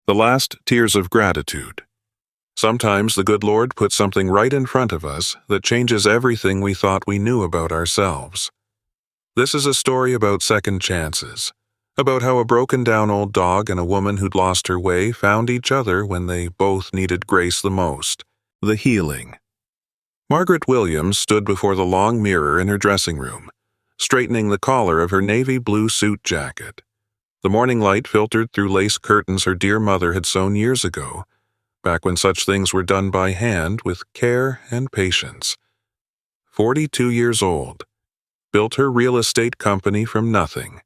The last tears of gratitude. Sometimes the good Lord puts something right in front of us that changes everything we thought we knew about ourselves. This is a story about second chances, about how a broken-down old dog and a woman who'd lost her way found each other when they both needed grace the most. The healing. Margaret Williams stood before the long mirror in her dressing room, straightening the collar of her navy blue suit jacket. The morning light filtered through lace curtains her dear mother had sewn years ago, back when such things were done by hand with care and patience. 42 years old, built her real estate company from nothing,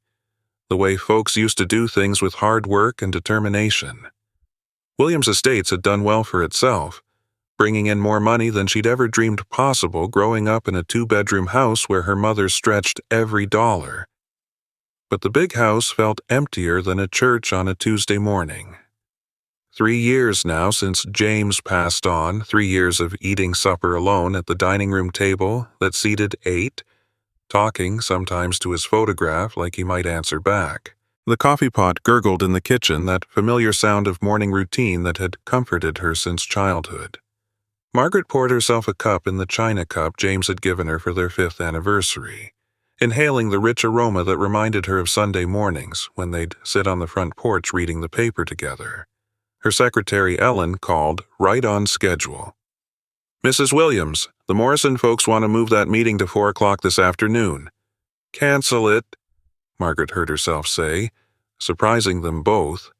the way folks used to do things with hard work and determination. Williams Estates had done well for itself, bringing in more money than she'd ever dreamed possible growing up in a two-bedroom house where her mother stretched every dollar. But the big house felt emptier than a church on a Tuesday morning. 3 years now since James passed on, 3 years of eating supper alone at the dining room table that seated 8, talking sometimes to his photograph like he might answer back. The coffee pot gurgled in the kitchen, that familiar sound of morning routine that had comforted her since childhood. Margaret poured herself a cup in the china cup James had given her for their 5th anniversary, inhaling the rich aroma that reminded her of Sunday mornings when they'd sit on the front porch reading the paper together. Her secretary Ellen called right on schedule. "Mrs. Williams, the Morrison folks want to move that meeting to 4 o'clock this afternoon." "Cancel it," Margaret heard herself say, surprising them both.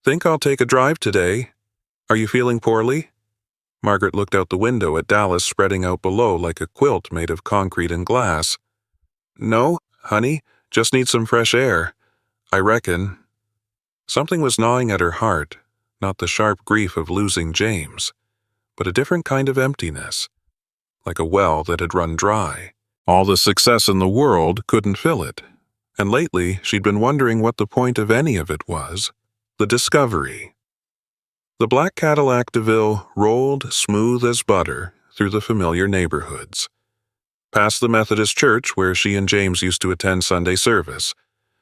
"Think I'll take a drive today. Are you feeling poorly?" Margaret looked out the window at Dallas spreading out below like a quilt made of concrete and glass. "No, honey, just need some fresh air. I reckon." Something was gnawing at her heart, not the sharp grief of losing James, but a different kind of emptiness, like a well that had run dry. All the success in the world couldn't fill it, and lately she'd been wondering what the point of any of it was. The discovery. The black Cadillac DeVille rolled smooth as butter through the familiar neighborhoods. Past the Methodist church where she and James used to attend Sunday service,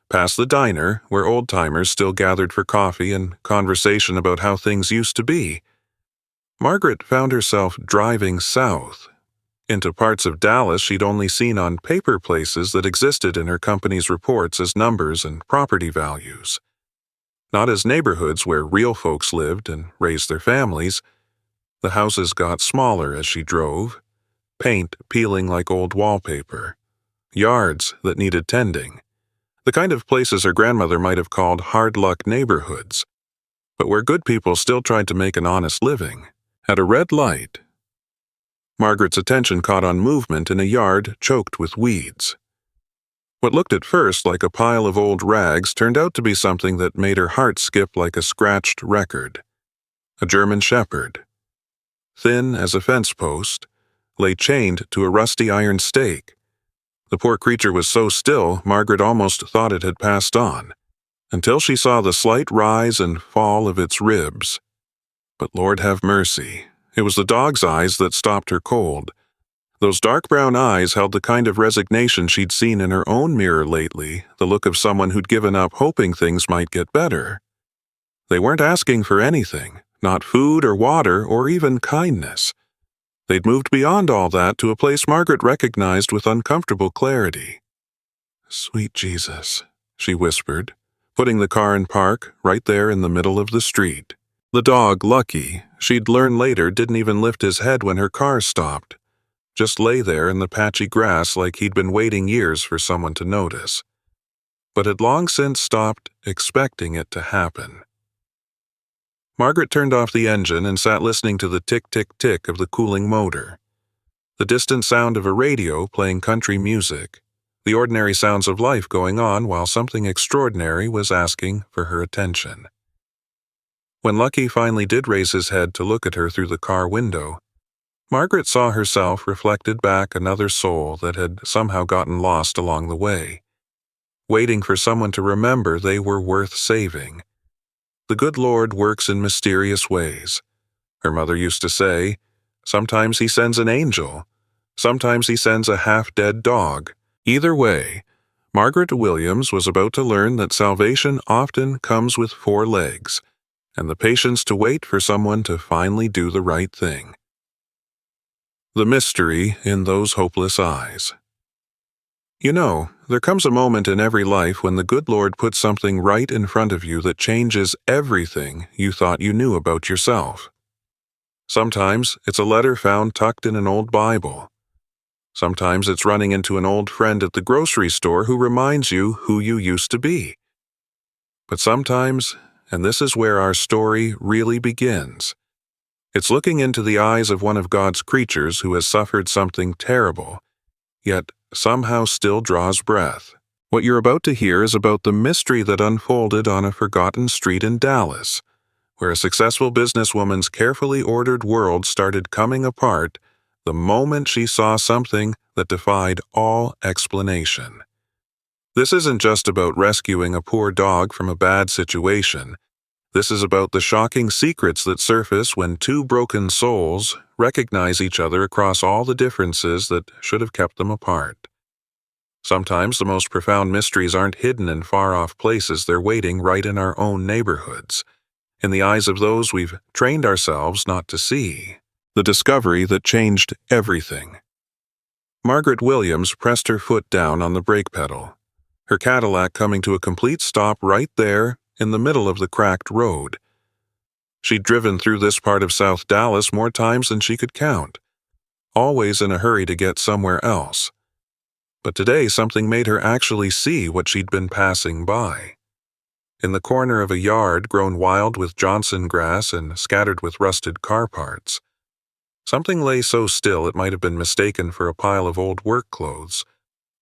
past the diner where old-timers still gathered for coffee and conversation about how things used to be. Margaret found herself driving south, into parts of Dallas she'd only seen on paper places that existed in her company's reports as numbers and property values. Not as neighborhoods where real folks lived and raised their families. The houses got smaller as she drove, paint peeling like old wallpaper, yards that needed tending, the kind of places her grandmother might have called hard-luck neighborhoods, but where good people still tried to make an honest living. At a red light, Margaret's attention caught on movement in a yard choked with weeds. What looked at first like a pile of old rags turned out to be something that made her heart skip like a scratched record. A German shepherd, thin as a fence post, lay chained to a rusty iron stake. The poor creature was so still, Margaret almost thought it had passed on, until she saw the slight rise and fall of its ribs. But Lord have mercy, it was the dog's eyes that stopped her cold. Those dark brown eyes held the kind of resignation she'd seen in her own mirror lately, the look of someone who'd given up hoping things might get better. They weren't asking for anything, not food or water or even kindness. They'd moved beyond all that to a place Margaret recognized with uncomfortable clarity. "Sweet Jesus," she whispered, putting the car in park right there in the middle of the street. The dog, Lucky, she'd learn later didn't even lift his head when her car stopped, just lay there in the patchy grass like he'd been waiting years for someone to notice, but had long since stopped expecting it to happen. Margaret turned off the engine and sat listening to the tick-tick-tick of the cooling motor, the distant sound of a radio playing country music, the ordinary sounds of life going on while something extraordinary was asking for her attention. When Lucky finally did raise his head to look at her through the car window, Margaret saw herself reflected back another soul that had somehow gotten lost along the way, waiting for someone to remember they were worth saving. The good Lord works in mysterious ways. Her mother used to say, sometimes he sends an angel, sometimes he sends a half-dead dog. Either way, Margaret Williams was about to learn that salvation often comes with 4 legs, and the patience to wait for someone to finally do the right thing. The mystery in those hopeless eyes. You know, there comes a moment in every life when the good Lord puts something right in front of you that changes everything you thought you knew about yourself. Sometimes it's a letter found tucked in an old Bible. Sometimes it's running into an old friend at the grocery store who reminds you who you used to be. But sometimes, and this is where our story really begins, it's looking into the eyes of one of God's creatures who has suffered something terrible, yet somehow still draws breath. What you're about to hear is about the mystery that unfolded on a forgotten street in Dallas, where a successful businesswoman's carefully ordered world started coming apart the moment she saw something that defied all explanation. This isn't just about rescuing a poor dog from a bad situation. This is about the shocking secrets that surface when two broken souls recognize each other across all the differences that should have kept them apart. Sometimes the most profound mysteries aren't hidden in far-off places, they're waiting right in our own neighborhoods, in the eyes of those we've trained ourselves not to see. The discovery that changed everything. Margaret Williams pressed her foot down on the brake pedal, her Cadillac coming to a complete stop right there in the middle of the cracked road. She'd driven through this part of South Dallas more times than she could count, always in a hurry to get somewhere else. But today something made her actually see what she'd been passing by. In the corner of a yard grown wild with Johnson grass and scattered with rusted car parts, something lay so still it might have been mistaken for a pile of old work clothes.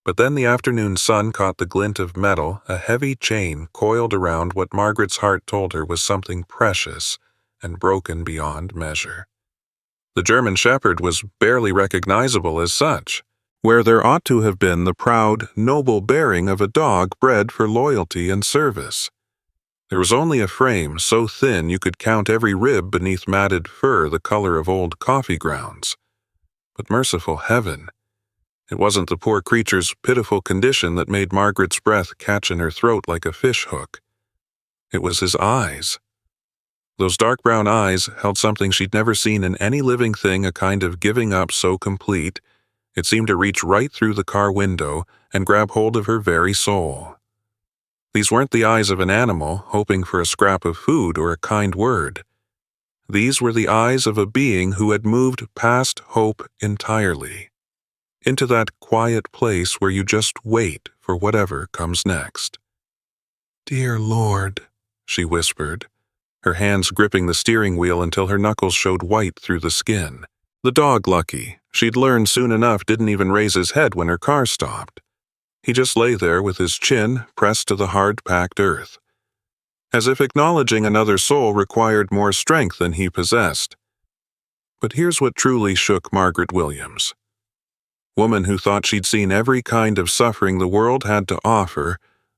But then the afternoon sun caught the glint of metal, a heavy chain coiled around what Margaret's heart told her was something precious and broken beyond measure. The German Shepherd was barely recognizable as such, where there ought to have been the proud, noble bearing of a dog bred for loyalty and service. There was only a frame so thin you could count every rib beneath matted fur the color of old coffee grounds. But merciful heaven! It wasn't the poor creature's pitiful condition that made Margaret's breath catch in her throat like a fish hook. It was his eyes. Those dark brown eyes held something she'd never seen in any living thing, a kind of giving up so complete, it seemed to reach right through the car window and grab hold of her very soul. These weren't the eyes of an animal hoping for a scrap of food or a kind word. These were the eyes of a being who had moved past hope entirely, into that quiet place where you just wait for whatever comes next. "Dear Lord," she whispered, her hands gripping the steering wheel until her knuckles showed white through the skin. The dog, Lucky, she'd learned soon enough, didn't even raise his head when her car stopped. He just lay there with his chin pressed to the hard-packed earth, as if acknowledging another soul required more strength than he possessed. But here's what truly shook Margaret Williams. Woman who thought she'd seen every kind of suffering the world had to offer,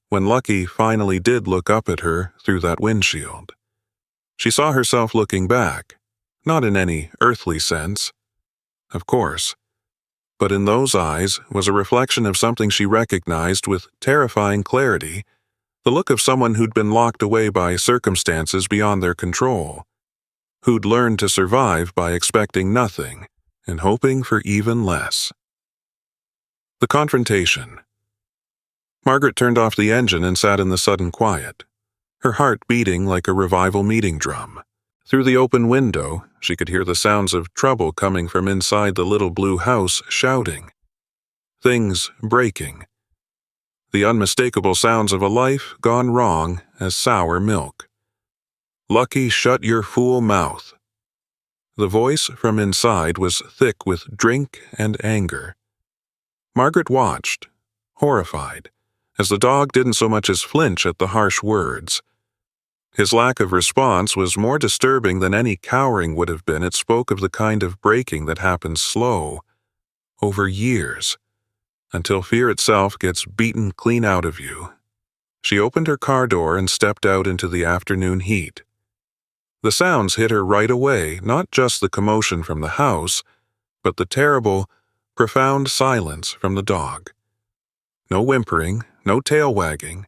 when Lucky finally did look up at her through that windshield. She saw herself looking back, not in any earthly sense, of course, but in those eyes was a reflection of something she recognized with terrifying clarity, the look of someone who'd been locked away by circumstances beyond their control, who'd learned to survive by expecting nothing and hoping for even less. The confrontation. Margaret turned off the engine and sat in the sudden quiet, her heart beating like a revival meeting drum. Through the open window, she could hear the sounds of trouble coming from inside the little blue house, shouting. Things breaking. The unmistakable sounds of a life gone wrong as sour milk. "Lucky, shut your fool mouth." The voice from inside was thick with drink and anger. Margaret watched, horrified, as the dog didn't so much as flinch at the harsh words. His lack of response was more disturbing than any cowering would have been. It spoke of the kind of breaking that happens slow, over years, until fear itself gets beaten clean out of you. She opened her car door and stepped out into the afternoon heat. The sounds hit her right away, not just the commotion from the house, but the terrible, profound silence from the dog. No whimpering, no tail wagging,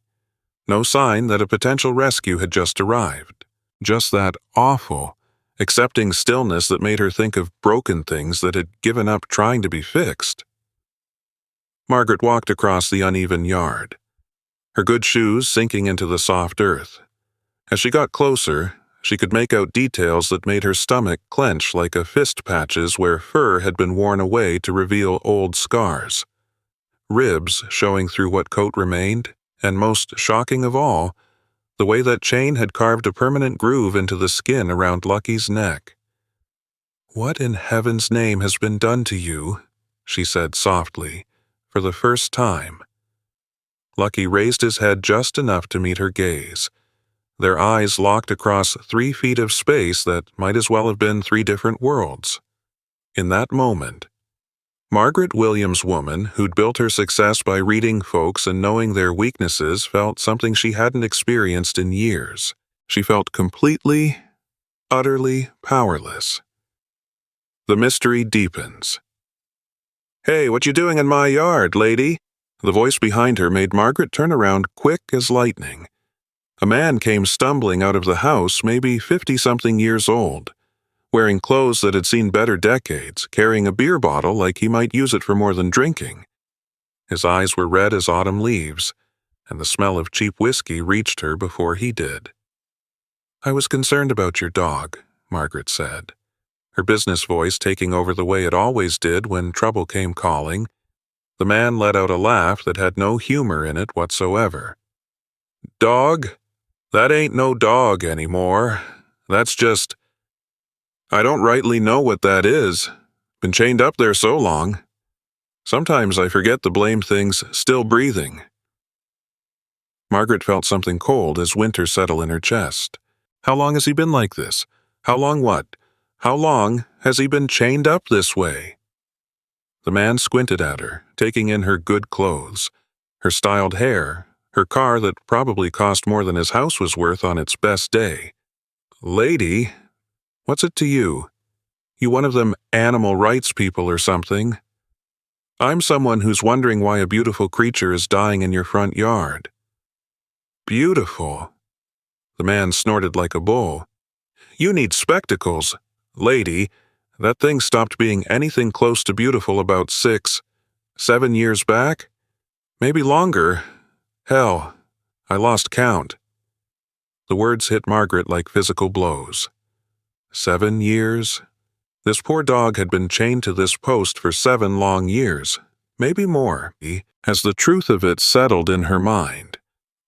no sign that a potential rescue had just arrived. Just that awful, accepting stillness that made her think of broken things that had given up trying to be fixed. Margaret walked across the uneven yard, her good shoes sinking into the soft earth. As she got closer, she could make out details that made her stomach clench like a fist patches where fur had been worn away to reveal old scars. Ribs showing through what coat remained, and most shocking of all, the way that chain had carved a permanent groove into the skin around Lucky's neck. "What in heaven's name has been done to you?" she said softly, for the first time. Lucky raised his head just enough to meet her gaze. Their eyes locked across 3 feet of space that might as well have been 3 different worlds. In that moment, Margaret Williams' woman, who'd built her success by reading folks and knowing their weaknesses, felt something she hadn't experienced in years. She felt completely, utterly powerless. The mystery deepens. "Hey, what you doing in my yard, lady?" The voice behind her made Margaret turn around quick as lightning. A man came stumbling out of the house, maybe 50-something years old, wearing clothes that had seen better decades, carrying a beer bottle like he might use it for more than drinking. His eyes were red as autumn leaves, and the smell of cheap whiskey reached her before he did. "I was concerned about your dog," Margaret said, her business voice taking over the way it always did when trouble came calling. The man let out a laugh that had no humor in it whatsoever. "Dog? That ain't no dog anymore. That's just... I don't rightly know what that is. Been chained up there so long. Sometimes I forget the blame thing's still breathing." Margaret felt something cold as winter settled in her chest. How long has he been like this? How long what? How long has he been chained up this way? The man squinted at her, taking in her good clothes, her styled hair, her car that probably cost more than his house was worth on its best day. "Lady, what's it to you? You one of them animal rights people or something? I'm someone who's wondering why a beautiful creature is dying in your front yard." "Beautiful?" The man snorted like a bull. "You need spectacles. Lady, that thing stopped being anything close to beautiful about 6, 7 years back? Maybe longer. Hell, I lost count." The words hit Margaret like physical blows. 7 years? This poor dog had been chained to this post for 7 long years, maybe more, as the truth of it settled in her mind.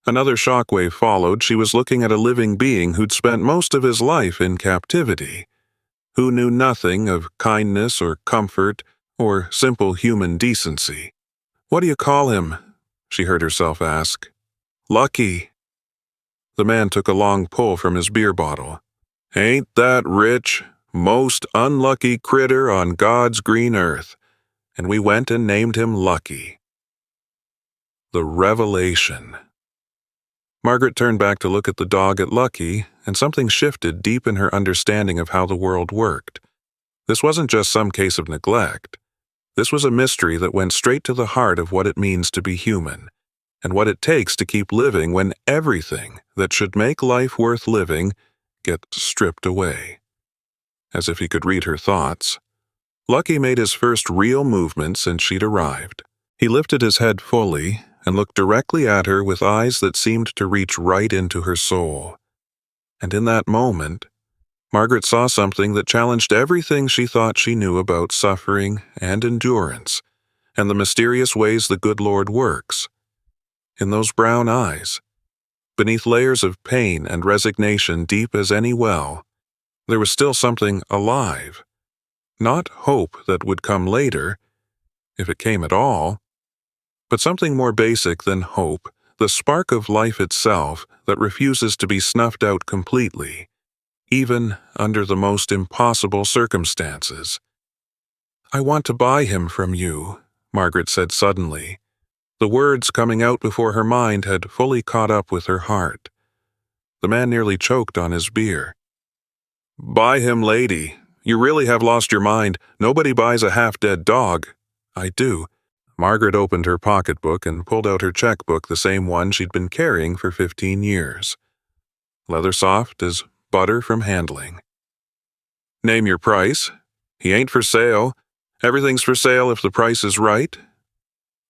Another shockwave followed. She was looking at a living being who'd spent most of his life in captivity, who knew nothing of kindness or comfort or simple human decency. "What do you call him?" she heard herself ask. "Lucky." The man took a long pull from his beer bottle. "Ain't that rich? Most unlucky critter on God's green earth. And we went and named him Lucky." The revelation. Margaret turned back to look at the dog at Lucky, and something shifted deep in her understanding of how the world worked. This wasn't just some case of neglect. This was a mystery that went straight to the heart of what it means to be human, and what it takes to keep living when everything that should make life worth living gets stripped away. As if he could read her thoughts, Lucky made his first real movement since she'd arrived. He lifted his head fully and looked directly at her with eyes that seemed to reach right into her soul. And in that moment, Margaret saw something that challenged everything she thought she knew about suffering and endurance, and the mysterious ways the good Lord works. In those brown eyes, beneath layers of pain and resignation deep as any well, there was still something alive. Not hope that would come later, if it came at all, but something more basic than hope, the spark of life itself that refuses to be snuffed out completely, even under the most impossible circumstances. "I want to buy him from you," Margaret said suddenly. The words coming out before her mind had fully caught up with her heart. The man nearly choked on his beer. "Buy him, lady. You really have lost your mind. Nobody buys a half-dead dog." "I do." Margaret opened her pocketbook and pulled out her checkbook, the same one she'd been carrying for 15 years. Leather soft as butter from handling. "Name your price. He ain't for sale. Everything's for sale if the price is right."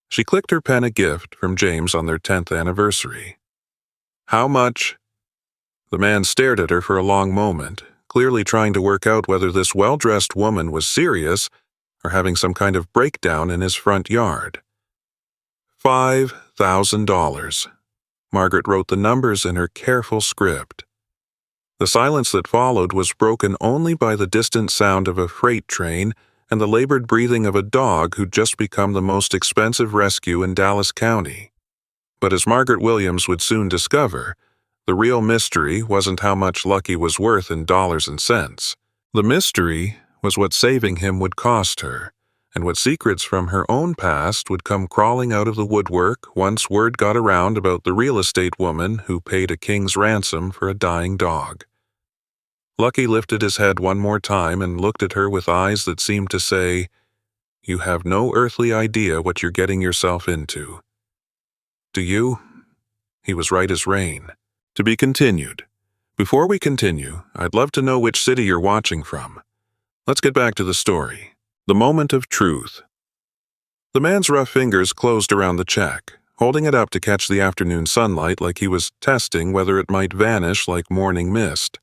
She clicked her pen a gift from James on their 10th anniversary. "How much?" The man stared at her for a long moment, clearly trying to work out whether this well-dressed woman was serious or having some kind of breakdown in his front yard. $5,000. Margaret wrote the numbers in her careful script. The silence that followed was broken only by the distant sound of a freight train and the labored breathing of a dog who'd just become the most expensive rescue in Dallas County. But as Margaret Williams would soon discover, the real mystery wasn't how much Lucky was worth in dollars and cents. The mystery was what saving him would cost her, and what secrets from her own past would come crawling out of the woodwork once word got around about the real estate woman who paid a king's ransom for a dying dog. Lucky lifted his head one more time and looked at her with eyes that seemed to say, "You have no earthly idea what you're getting yourself into." "Do you?" He was right as rain. "To be continued. Before we continue, I'd love to know which city you're watching from. Let's get back to the story. The moment of truth." The man's rough fingers closed around the check, holding it up to catch the afternoon sunlight like he was testing whether it might vanish like morning mist.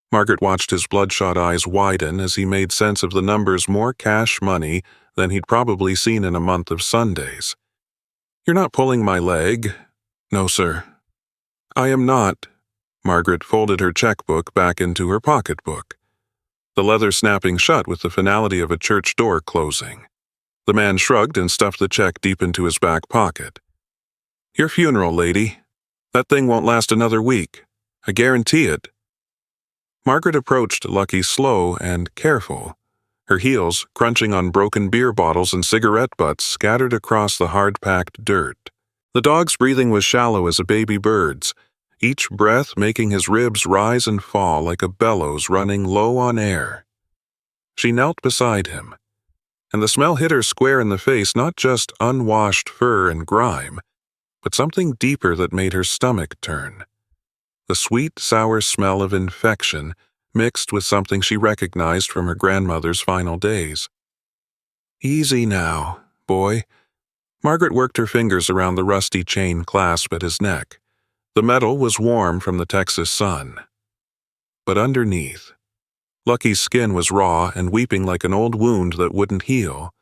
Margaret watched his bloodshot eyes widen as he made sense of the numbers more cash money than he'd probably seen in a month of Sundays. "You're not pulling my leg." "No, sir." "I am not." Margaret folded her checkbook back into her pocketbook, the leather snapping shut with the finality of a church door closing. The man shrugged and stuffed the check deep into his back pocket. "Your funeral, lady. That thing won't last another week. I guarantee it." Margaret approached Lucky slow and careful, her heels crunching on broken beer bottles and cigarette butts scattered across the hard-packed dirt. The dog's breathing was shallow as a baby bird's, each breath making his ribs rise and fall like a bellows running low on air. She knelt beside him, and the smell hit her square in the face, not just unwashed fur and grime, but something deeper that made her stomach turn. The sweet, sour smell of infection mixed with something she recognized from her grandmother's final days. "Easy now, boy." Margaret worked her fingers around the rusty chain clasp at his neck. The metal was warm from the Texas sun. But underneath, Lucky's skin was raw and weeping like an old wound that wouldn't heal.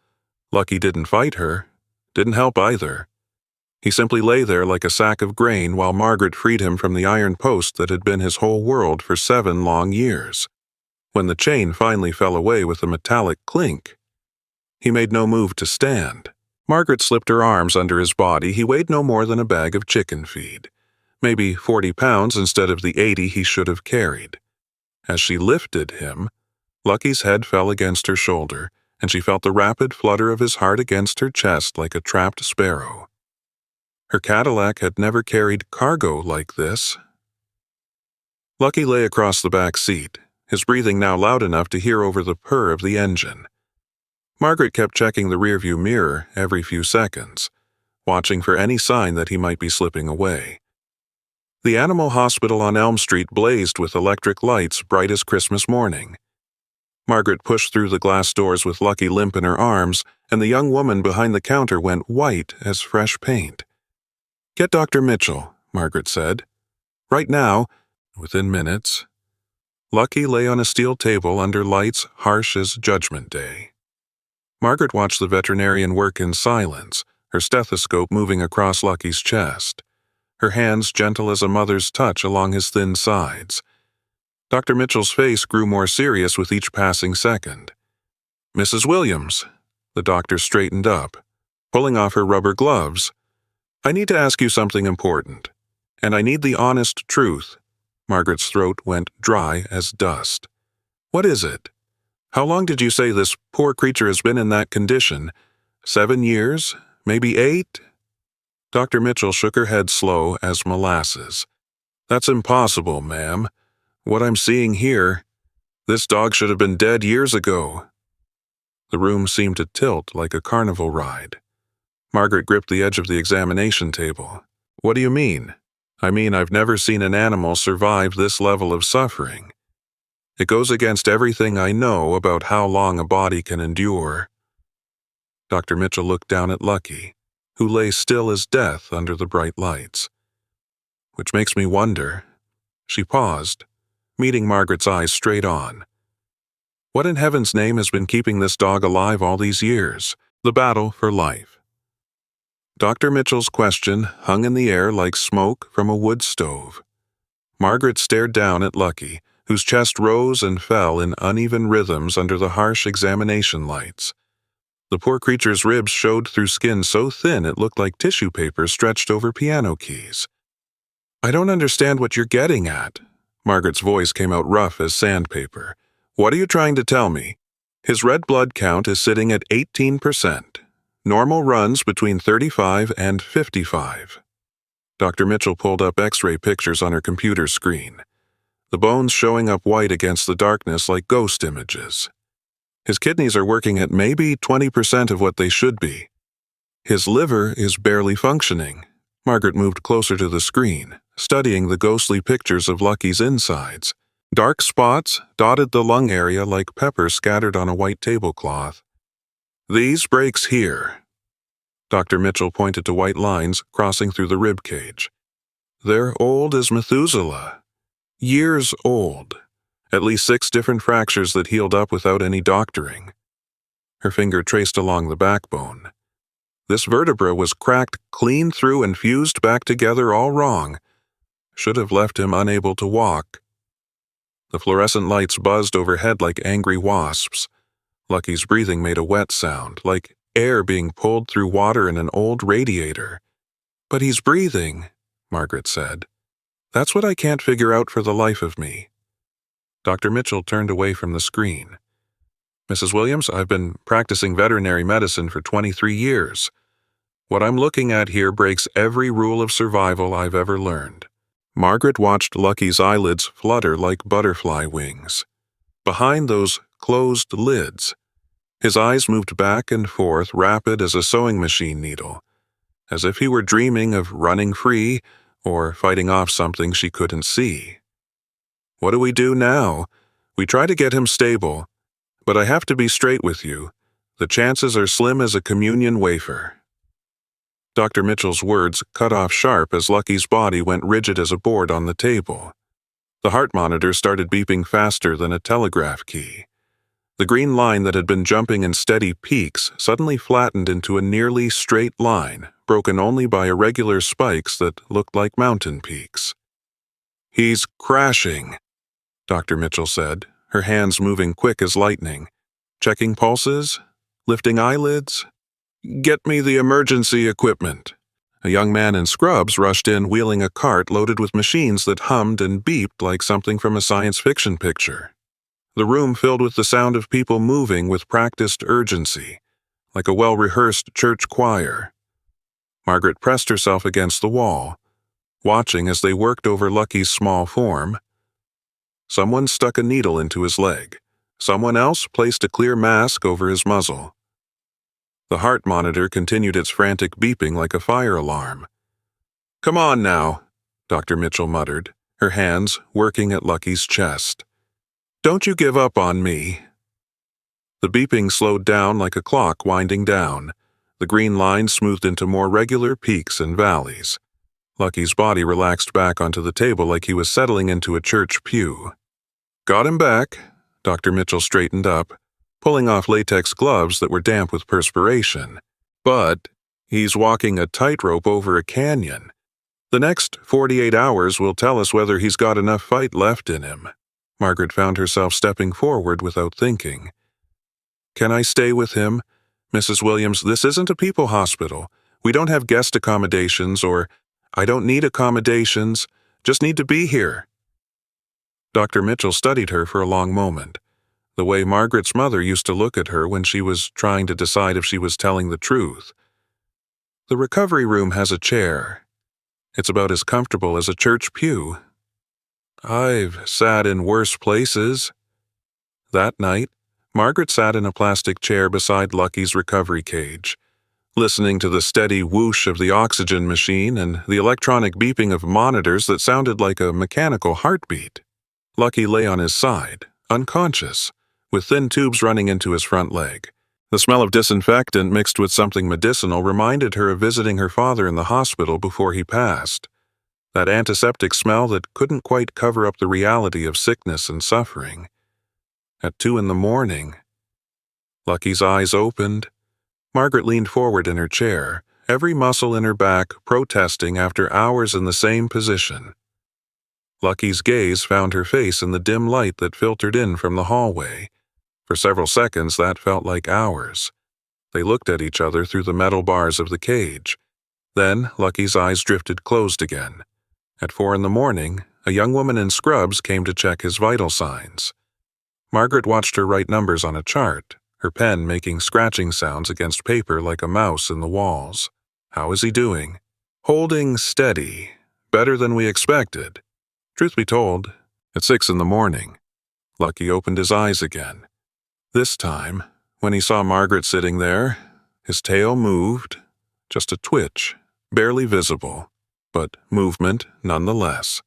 Lucky didn't fight her, didn't help either. He simply lay there like a sack of grain while Margaret freed him from the iron post that had been his whole world for 7 long years. When the chain finally fell away with a metallic clink, he made no move to stand. Margaret slipped her arms under his body. He weighed no more than a bag of chicken feed, maybe 40 pounds instead of the 80 he should have carried. As she lifted him, Lucky's head fell against her shoulder, and she felt the rapid flutter of his heart against her chest like a trapped sparrow. Her Cadillac had never carried cargo like this. Lucky lay across the back seat, his breathing now loud enough to hear over the purr of the engine. Margaret kept checking the rearview mirror every few seconds, watching for any sign that he might be slipping away. The animal hospital on Elm Street blazed with electric lights bright as Christmas morning. Margaret pushed through the glass doors with Lucky limp in her arms, and the young woman behind the counter went white as fresh paint. "Get Dr. Mitchell," Margaret said. "Right now." Within minutes, Lucky lay on a steel table under lights harsh as Judgment Day. Margaret watched the veterinarian work in silence, her stethoscope moving across Lucky's chest, her hands gentle as a mother's touch along his thin sides. Dr. Mitchell's face grew more serious with each passing second. "Mrs. Williams." The doctor straightened up, pulling off her rubber gloves. "I need to ask you something important, and I need the honest truth." Margaret's throat went dry as dust. "What is it? How long did you say this poor creature has been in that condition? 7 years? Maybe 8? Dr. Mitchell shook her head slow as molasses. "That's impossible, ma'am. What I'm seeing here, this dog should have been dead years ago." The room seemed to tilt like a carnival ride. Margaret gripped the edge of the examination table. "What do you mean?" I mean, I've never seen an animal survive this level of suffering. It goes against everything I know about how long a body can endure." Dr. Mitchell looked down at Lucky, who lay still as death under the bright lights. "Which makes me wonder." She paused, meeting Margaret's eyes straight on. "What in heaven's name has been keeping this dog alive all these years? The battle for life." Dr. Mitchell's question hung in the air like smoke from a wood stove. Margaret stared down at Lucky, whose chest rose and fell in uneven rhythms under the harsh examination lights. The poor creature's ribs showed through skin so thin it looked like tissue paper stretched over piano keys. "I don't understand what you're getting at." Margaret's voice came out rough as sandpaper. "What are you trying to tell me? His red blood count is sitting at 18%. Normal runs between 35 and 55. Dr. Mitchell pulled up X-ray pictures on her computer screen, the bones showing up white against the darkness like ghost images. His kidneys are working at maybe 20% of what they should be. His liver is barely functioning." Margaret moved closer to the screen, studying the ghostly pictures of Lucky's insides. Dark spots dotted the lung area like pepper scattered on a white tablecloth. "These breaks here." Dr. Mitchell pointed to white lines crossing through the rib cage. "They're old as Methuselah. Years old. At least 6 different fractures that healed up without any doctoring." Her finger traced along the backbone. "This vertebra was cracked clean through and fused back together all wrong. Should have left him unable to walk." The fluorescent lights buzzed overhead like angry wasps. Lucky's breathing made a wet sound, like air being pulled through water in an old radiator. "But he's breathing," Margaret said. "That's what I can't figure out for the life of me." Dr. Mitchell turned away from the screen. "Mrs. Williams, I've been practicing veterinary medicine for 23 years. What I'm looking at here breaks every rule of survival I've ever learned." Margaret watched Lucky's eyelids flutter like butterfly wings. Behind those closed lids, his eyes moved back and forth, rapid as a sewing machine needle, as if he were dreaming of running free or fighting off something she couldn't see. "What do we do now? We try to get him stable, but I have to be straight with you. The chances are slim as a communion wafer." Dr. Mitchell's words cut off sharp as Lucky's body went rigid as a board on the table. The heart monitor started beeping faster than a telegraph key. The green line that had been jumping in steady peaks suddenly flattened into a nearly straight line, broken only by irregular spikes that looked like mountain peaks. "He's crashing," Dr. Mitchell said, her hands moving quick as lightning. "Checking pulses? Lifting eyelids? Get me the emergency equipment." A young man in scrubs rushed in wheeling a cart loaded with machines that hummed and beeped like something from a science fiction picture. The room filled with the sound of people moving with practiced urgency, like a well-rehearsed church choir. Margaret pressed herself against the wall, watching as they worked over Lucky's small form. Someone stuck a needle into his leg. Someone else placed a clear mask over his muzzle. The heart monitor continued its frantic beeping like a fire alarm. "Come on now," Dr. Mitchell muttered, her hands working at Lucky's chest. "Don't you give up on me." The beeping slowed down like a clock winding down. The green line smoothed into more regular peaks and valleys. Lucky's body relaxed back onto the table like he was settling into a church pew. "Got him back." Dr. Mitchell straightened up, pulling off latex gloves that were damp with perspiration. "But he's walking a tightrope over a canyon. The next 48 hours will tell us whether he's got enough fight left in him." Margaret found herself stepping forward without thinking. "Can I stay with him? Mrs. Williams, this isn't a people hospital. We don't have guest accommodations or I don't need accommodations, just need to be here." Dr. Mitchell studied her for a long moment, the way Margaret's mother used to look at her when she was trying to decide if she was telling the truth. "The recovery room has a chair. It's about as comfortable as a church pew. I've sat in worse places." That night, Margaret sat in a plastic chair beside Lucky's recovery cage. listening to the steady whoosh of the oxygen machine and the electronic beeping of monitors that sounded like a mechanical heartbeat. Lucky lay on his side, unconscious, with thin tubes running into his front leg. The smell of disinfectant mixed with something medicinal reminded her of visiting her father in the hospital before he passed. That antiseptic smell that couldn't quite cover up the reality of sickness and suffering. At 2 a.m, Lucky's eyes opened. Margaret leaned forward in her chair, every muscle in her back protesting after hours in the same position. Lucky's gaze found her face in the dim light that filtered in from the hallway. For several seconds, that felt like hours. They looked at each other through the metal bars of the cage. Then, Lucky's eyes drifted closed again. At 4 a.m, a young woman in scrubs came to check his vital signs. Margaret watched her write numbers on a chart, her pen making scratching sounds against paper like a mouse in the walls. How is he doing? Holding steady. Better than we expected. Truth be told, at 6 a.m, Lucky opened his eyes again. This time, when he saw Margaret sitting there, his tail moved, just a twitch, barely visible, but movement nonetheless.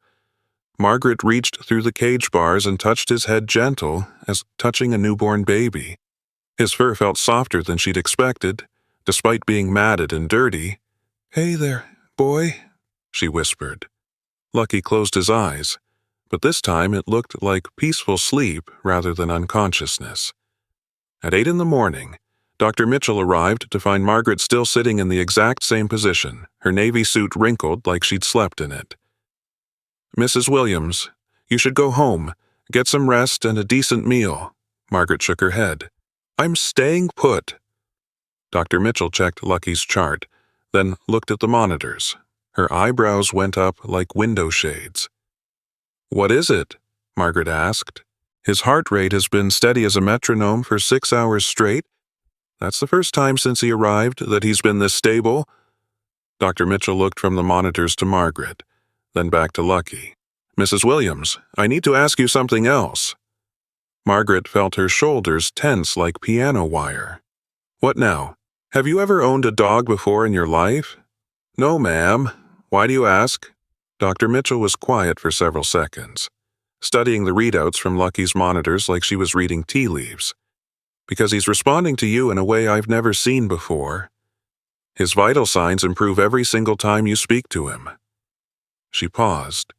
Margaret reached through the cage bars and touched his head gentle as touching a newborn baby. His fur felt softer than she'd expected, despite being matted and dirty. "Hey there, boy," she whispered. Lucky closed his eyes, but this time it looked like peaceful sleep rather than unconsciousness. At 8 a.m, Dr. Mitchell arrived to find Margaret still sitting in the exact same position, her navy suit wrinkled like she'd slept in it. "Mrs. Williams, you should go home, get some rest and a decent meal." Margaret shook her head. "I'm staying put." Dr. Mitchell checked Lucky's chart, then looked at the monitors. Her eyebrows went up like window shades. "What is it?" Margaret asked. "His heart rate has been steady as a metronome for 6 hours straight. That's the first time since he arrived that he's been this stable." Dr. Mitchell looked from the monitors to Margaret, then back to Lucky. "Mrs. Williams, I need to ask you something else." Margaret felt her shoulders tense like piano wire. "What now? Have you ever owned a dog before in your life?" "No, ma'am. Why do you ask?" Dr. Mitchell was quiet for several seconds, studying the readouts from Lucky's monitors like she was reading tea leaves. "Because he's responding to you in a way I've never seen before. His vital signs improve every single time you speak to him." She paused,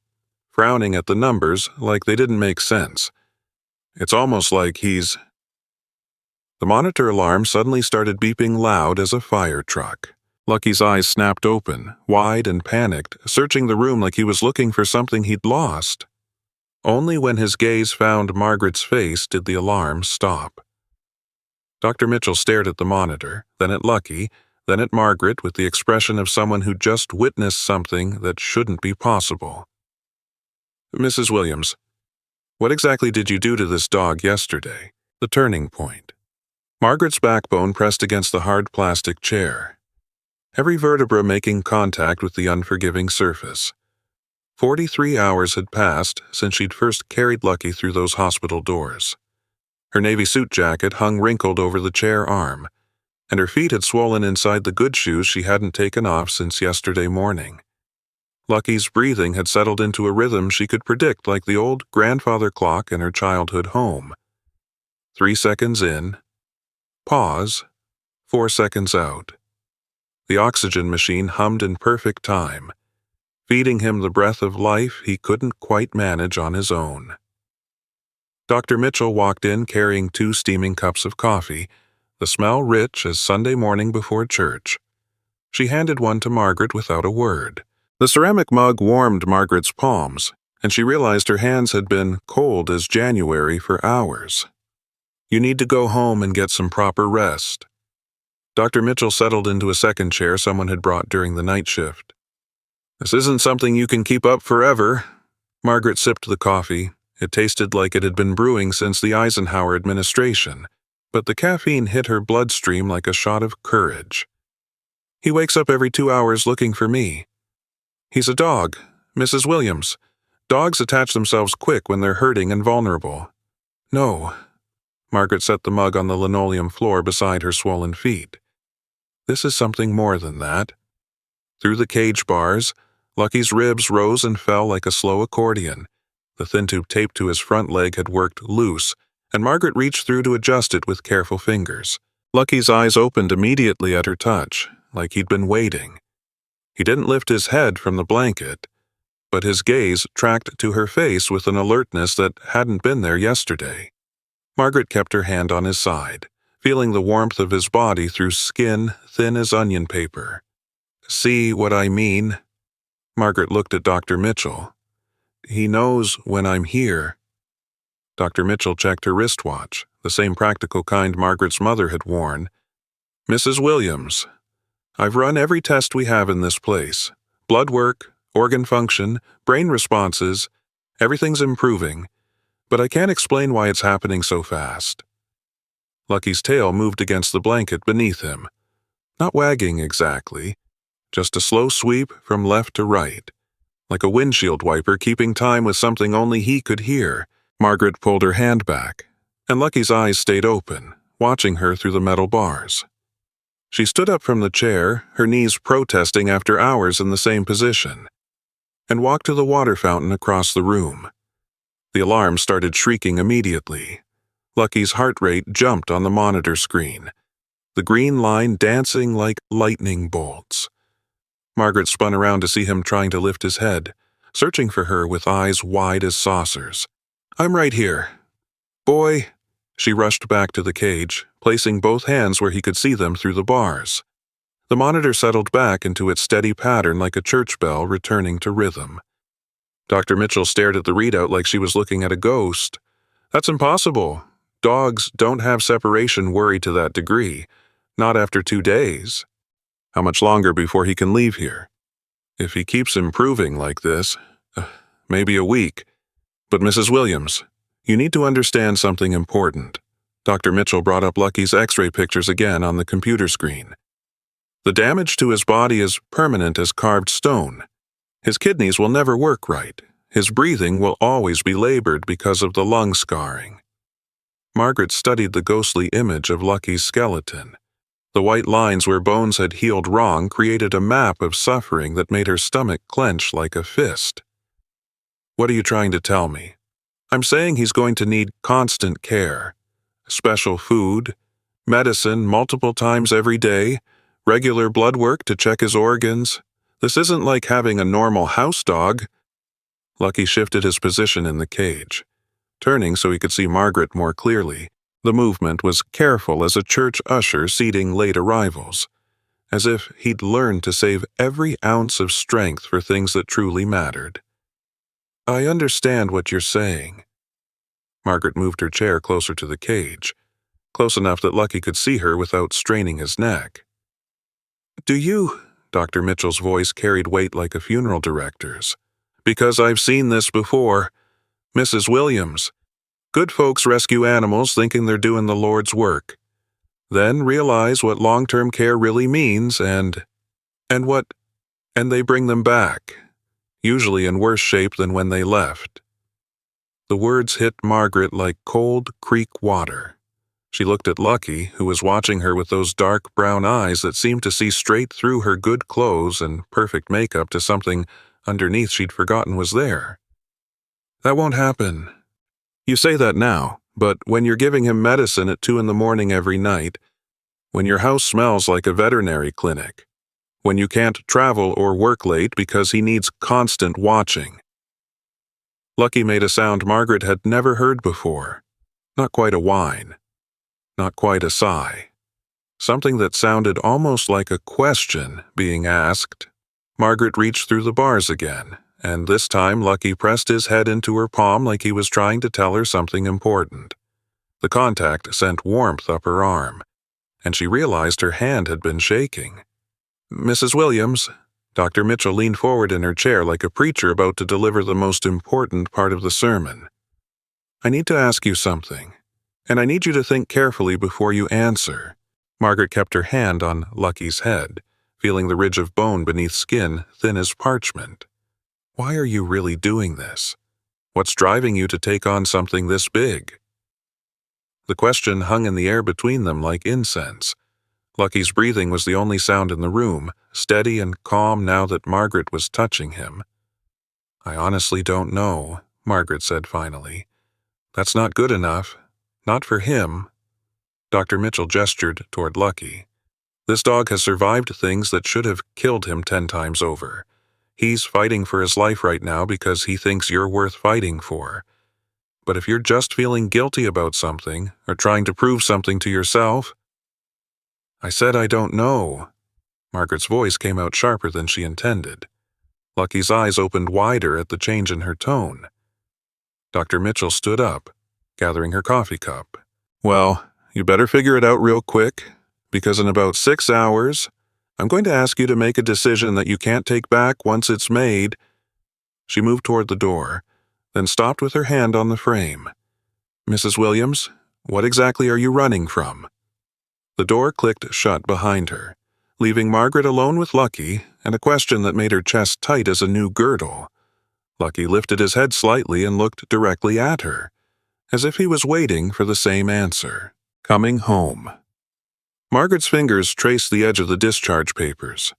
frowning at the numbers like they didn't make sense. "It's almost like he's—" The monitor alarm suddenly started beeping loud as a fire truck. Lucky's eyes snapped open, wide and panicked, searching the room like he was looking for something he'd lost. Only when his gaze found Margaret's face did the alarm stop. Dr. Mitchell stared at the monitor, then at Lucky, then at Margaret with the expression of someone who just witnessed something that shouldn't be possible. "Mrs. Williams, what exactly did you do to this dog yesterday?" The turning point. Margaret's backbone pressed against the hard plastic chair, every vertebra making contact with the unforgiving surface. 43 hours had passed since she'd first carried Lucky through those hospital doors. Her navy suit jacket hung wrinkled over the chair arm, and her feet had swollen inside the good shoes she hadn't taken off since yesterday morning. Lucky's breathing had settled into a rhythm she could predict like the old grandfather clock in her childhood home. 3 seconds in. Pause. 4 seconds out. The oxygen machine hummed in perfect time, feeding him the breath of life he couldn't quite manage on his own. Dr. Mitchell walked in carrying 2 steaming cups of coffee, the smell rich as Sunday morning before church. She handed one to Margaret without a word. The ceramic mug warmed Margaret's palms, and she realized her hands had been cold as January for hours. "You need to go home and get some proper rest." Dr. Mitchell settled into a second chair someone had brought during the night shift. "This isn't something you can keep up forever." Margaret sipped the coffee. It tasted like it had been brewing since the Eisenhower administration, but the caffeine hit her bloodstream like a shot of courage. "He wakes up every 2 hours looking for me. He's a dog, Mrs. Williams. Dogs attach themselves quick when they're hurting and vulnerable." "No." Margaret set the mug on the linoleum floor beside her swollen feet. This is something more than that. Through the cage bars, Lucky's ribs rose and fell like a slow accordion. The thin tube taped to his front leg had worked loose, and Margaret reached through to adjust it with careful fingers. Lucky's eyes opened immediately at her touch, like he'd been waiting. He didn't lift his head from the blanket, but his gaze tracked to her face with an alertness that hadn't been there yesterday. Margaret kept her hand on his side, feeling the warmth of his body through skin thin as onion paper. "See what I mean?" Margaret looked at Dr. Mitchell. "He knows when I'm here." Dr. Mitchell checked her wristwatch, the same practical kind Margaret's mother had worn. "Mrs. Williams, I've run every test we have in this place. Blood work, organ function, brain responses, everything's improving, but I can't explain why it's happening so fast." Lucky's tail moved against the blanket beneath him. Not wagging exactly, just a slow sweep from left to right, like a windshield wiper keeping time with something only he could hear. Margaret pulled her hand back, and Lucky's eyes stayed open, watching her through the metal bars. She stood up from the chair, her knees protesting after hours in the same position, and walked to the water fountain across the room. The alarm started shrieking immediately. Lucky's heart rate jumped on the monitor screen, the green line dancing like lightning bolts. Margaret spun around to see him trying to lift his head, searching for her with eyes wide as saucers. "I'm right here. Boy." She rushed back to the cage, placing both hands where he could see them through the bars. The monitor settled back into its steady pattern like a church bell returning to rhythm. Dr. Mitchell stared at the readout like she was looking at a ghost. "That's impossible. Dogs don't have separation worry to that degree. Not after 2 days. How much longer before he can leave here? If he keeps improving like this, maybe a week. But Mrs. Williams, you need to understand something important." Dr. Mitchell brought up Lucky's X-ray pictures again on the computer screen. "The damage to his body is permanent as carved stone. His kidneys will never work right. His breathing will always be labored because of the lung scarring." Margaret studied the ghostly image of Lucky's skeleton. The white lines where bones had healed wrong created a map of suffering that made her stomach clench like a fist. "What are you trying to tell me?" "I'm saying he's going to need constant care. Special food, medicine multiple times every day, regular blood work to check his organs. This isn't like having a normal house dog." Lucky shifted his position in the cage, turning so he could see Margaret more clearly. The movement was careful as a church usher seating late arrivals, as if he'd learned to save every ounce of strength for things that truly mattered. "I understand what you're saying." Margaret moved her chair closer to the cage, close enough that Lucky could see her without straining his neck. "Do you?" Dr. Mitchell's voice carried weight like a funeral director's. "Because I've seen this before. Mrs. Williams, good folks rescue animals thinking they're doing the Lord's work, then realize what long-term care really means and they bring them back, usually in worse shape than when they left." The words hit Margaret like cold creek water. She looked at Lucky, who was watching her with those dark brown eyes that seemed to see straight through her good clothes and perfect makeup to something underneath she'd forgotten was there. "That won't happen. You say that now, but when you're giving him medicine at 2 a.m. every night, when your house smells like a veterinary clinic, when you can't travel or work late because he needs constant watching." Lucky made a sound Margaret had never heard before. Not quite a whine. Not quite a sigh. Something that sounded almost like a question being asked. Margaret reached through the bars again, and this time Lucky pressed his head into her palm like he was trying to tell her something important. The contact sent warmth up her arm, and she realized her hand had been shaking. "Mrs. Williams," Dr. Mitchell leaned forward in her chair like a preacher about to deliver the most important part of the sermon. "I need to ask you something, and I need you to think carefully before you answer." Margaret kept her hand on Lucky's head, feeling the ridge of bone beneath skin thin as parchment. "Why are you really doing this? What's driving you to take on something this big?" The question hung in the air between them like incense. Lucky's breathing was the only sound in the room, steady and calm now that Margaret was touching him. "I honestly don't know," Margaret said finally. "That's not good enough. Not for him." Dr. Mitchell gestured toward Lucky. "This dog has survived things that should have killed him 10 times over. He's fighting for his life right now because he thinks you're worth fighting for. But if you're just feeling guilty about something, or trying to prove something to yourself—" "I said I don't know." Margaret's voice came out sharper than she intended. Lucky's eyes opened wider at the change in her tone. Dr. Mitchell stood up, gathering her coffee cup. "Well, you better figure it out real quick, because in about 6 hours, I'm going to ask you to make a decision that you can't take back once it's made." She moved toward the door, then stopped with her hand on the frame. "Mrs. Williams, what exactly are you running from?" The door clicked shut behind her, leaving Margaret alone with Lucky and a question that made her chest tight as a new girdle. Lucky lifted his head slightly and looked directly at her, as if he was waiting for the same answer. "Coming home." Margaret's fingers traced the edge of the discharge papers,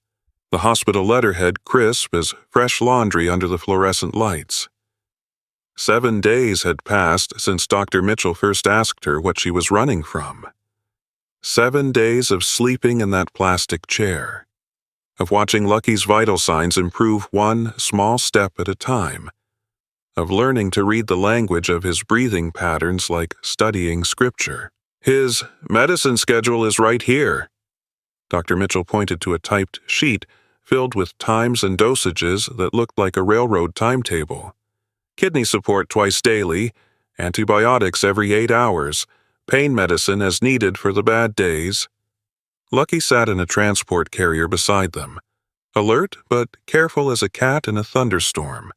the hospital letterhead crisp as fresh laundry under the fluorescent lights. 7 days had passed since Dr. Mitchell first asked her what she was running from. 7 days of sleeping in that plastic chair, of watching Lucky's vital signs improve one small step at a time, of learning to read the language of his breathing patterns like studying scripture. "His medicine schedule is right here." Dr. Mitchell pointed to a typed sheet filled with times and dosages that looked like a railroad timetable. "Kidney support twice daily, antibiotics every 8 hours, pain medicine as needed for the bad days." Lucky sat in a transport carrier beside them, alert but careful as a cat in a thunderstorm.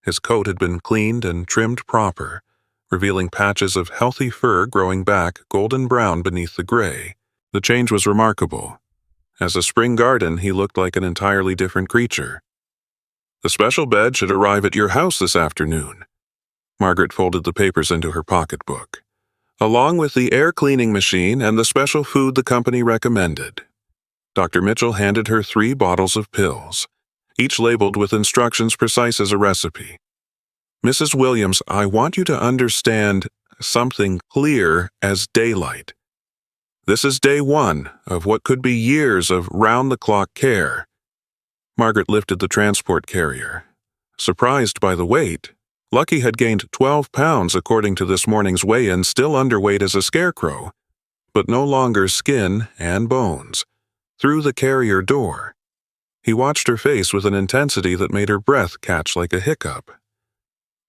His coat had been cleaned and trimmed proper, revealing patches of healthy fur growing back golden brown beneath the gray. The change was remarkable. As a spring garden, he looked like an entirely different creature. "The special bed should arrive at your house this afternoon." Margaret folded the papers into her pocketbook. "Along with the air cleaning machine and the special food the company recommended." Dr. Mitchell handed her 3 bottles of pills, each labeled with instructions precise as a recipe. "Mrs. Williams, I want you to understand something clear as daylight. This is day 1 of what could be years of round-the-clock care." Margaret lifted the transport carrier. Surprised by the weight, Lucky had gained 12 pounds according to this morning's weigh-in, still underweight as a scarecrow, but no longer skin and bones. Through the carrier door, he watched her face with an intensity that made her breath catch like a hiccup.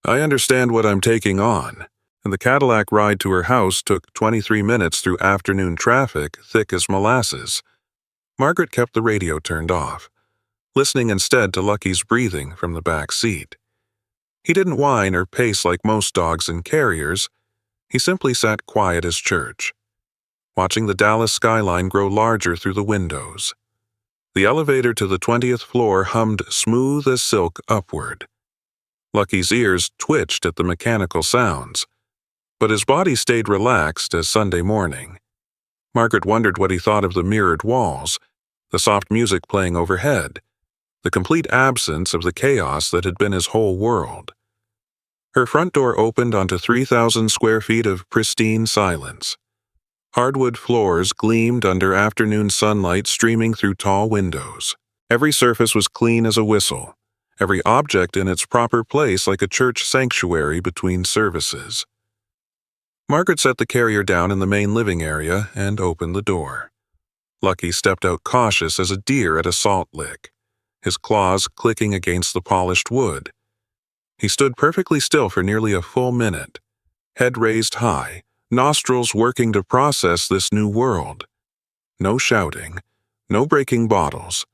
"I understand what I'm taking on," and the Cadillac ride to her house took 23 minutes through afternoon traffic thick as molasses. Margaret kept the radio turned off, listening instead to Lucky's breathing from the back seat. He didn't whine or pace like most dogs in carriers. He simply sat quiet as church, watching the Dallas skyline grow larger through the windows. The elevator to the 20th floor hummed smooth as silk upward. Lucky's ears twitched at the mechanical sounds, but his body stayed relaxed as Sunday morning. Margaret wondered what he thought of the mirrored walls, the soft music playing overhead, the complete absence of the chaos that had been his whole world. Her front door opened onto 3,000 square feet of pristine silence. Hardwood floors gleamed under afternoon sunlight streaming through tall windows. Every surface was clean as a whistle, every object in its proper place like a church sanctuary between services. Margaret set the carrier down in the main living area and opened the door. Lucky stepped out cautious as a deer at a salt lick, his claws clicking against the polished wood. He stood perfectly still for nearly a full minute, head raised high, nostrils working to process this new world. No shouting, no breaking bottles,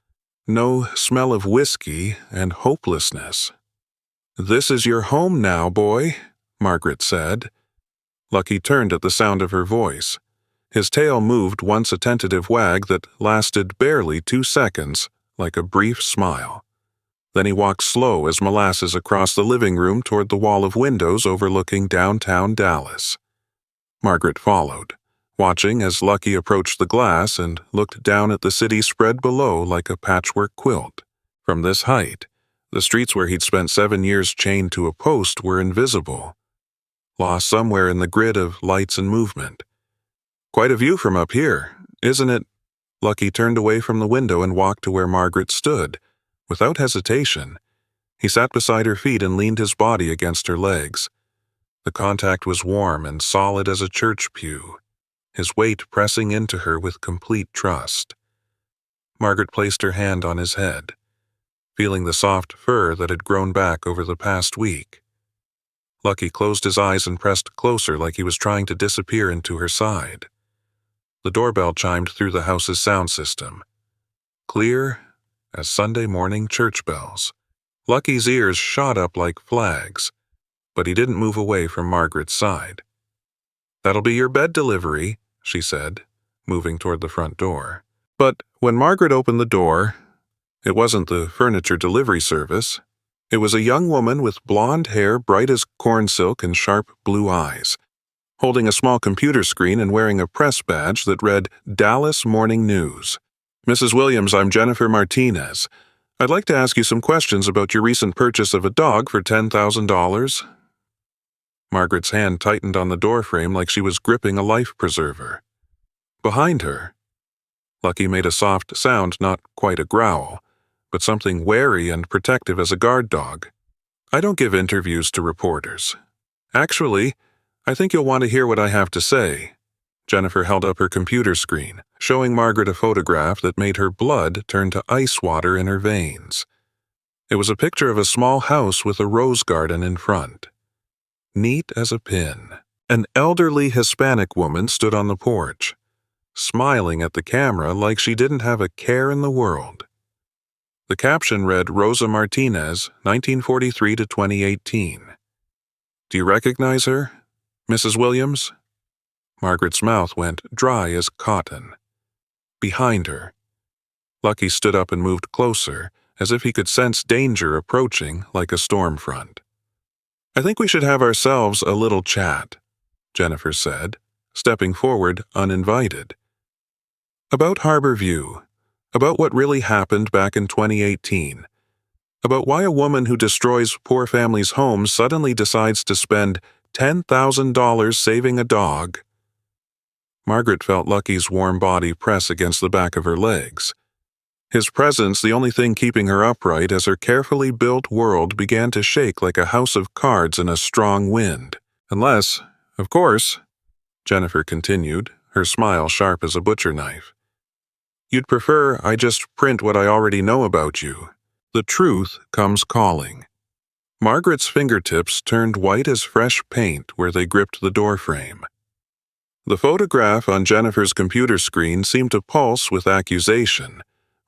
no smell of whiskey and hopelessness. "This is your home now, boy," Margaret said. Lucky turned at the sound of her voice. His tail moved once a tentative wag that lasted barely 2 seconds, like a brief smile. Then he walked slow as molasses across the living room toward the wall of windows overlooking downtown Dallas. Margaret followed, watching as Lucky approached the glass and looked down at the city spread below like a patchwork quilt. From this height, the streets where he'd spent 7 years chained to a post were invisible, lost somewhere in the grid of lights and movement. "Quite a view from up here, isn't it?" Lucky turned away from the window and walked to where Margaret stood. Without hesitation, he sat beside her feet and leaned his body against her legs. The contact was warm and solid as a church pew, his weight pressing into her with complete trust. Margaret placed her hand on his head, feeling the soft fur that had grown back over the past week. Lucky closed his eyes and pressed closer like he was trying to disappear into her side. The doorbell chimed through the house's sound system, clear as Sunday morning church bells. Lucky's ears shot up like flags, but he didn't move away from Margaret's side. "That'll be your bed delivery," she said, moving toward the front door. But when Margaret opened the door, it wasn't the furniture delivery service. It was a young woman with blonde hair bright as corn silk and sharp blue eyes, holding a small computer screen and wearing a press badge that read Dallas Morning News. "Mrs. Williams, I'm Jennifer Martinez. I'd like to ask you some questions about your recent purchase of a dog for $10,000. Margaret's hand tightened on the doorframe like she was gripping a life preserver. Behind her, Lucky made a soft sound, not quite a growl, but something wary and protective as a guard dog. "I don't give interviews to reporters. Actually, I think you'll want to hear what I have to say." Jennifer held up her computer screen, showing Margaret a photograph that made her blood turn to ice water in her veins. It was a picture of a small house with a rose garden in front. Neat as a pin. An elderly Hispanic woman stood on the porch, smiling at the camera like she didn't have a care in the world. The caption read Rosa Martinez, 1943 to 2018. "Do you recognize her, Mrs. Williams?" Margaret's mouth went dry as cotton. Behind her, Lucky stood up and moved closer, as if he could sense danger approaching like a storm front. "I think we should have ourselves a little chat," Jennifer said, stepping forward uninvited. "About Harbor View, about what really happened back in 2018, about why a woman who destroys poor families' homes suddenly decides to spend $10,000 saving a dog." Margaret felt Lucky's warm body press against the back of her legs. His presence the only thing keeping her upright as her carefully built world began to shake like a house of cards in a strong wind. "Unless, of course," Jennifer continued, her smile sharp as a butcher knife, "you'd prefer I just print what I already know about you. The truth comes calling." Margaret's fingertips turned white as fresh paint where they gripped the doorframe. The photograph on Jennifer's computer screen seemed to pulse with accusation,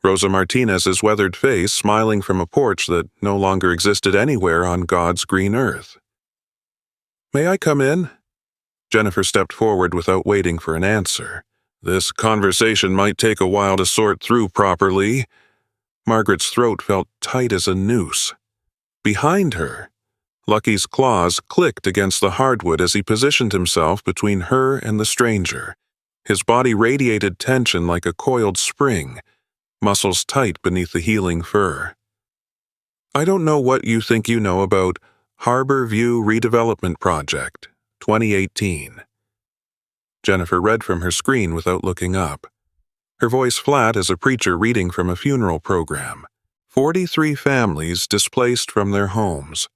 Rosa Martinez's weathered face smiling from a porch that no longer existed anywhere on God's green earth. "May I come in?" Jennifer stepped forward without waiting for an answer. "This conversation might take a while to sort through properly." Margaret's throat felt tight as a noose. Behind her, Lucky's claws clicked against the hardwood as he positioned himself between her and the stranger. His body radiated tension like a coiled spring, muscles tight beneath the healing fur. "I don't know what you think you know about Harbor View Redevelopment Project, 2018. Jennifer read from her screen without looking up, her voice flat as a preacher reading from a funeral program. 43 families displaced from their homes.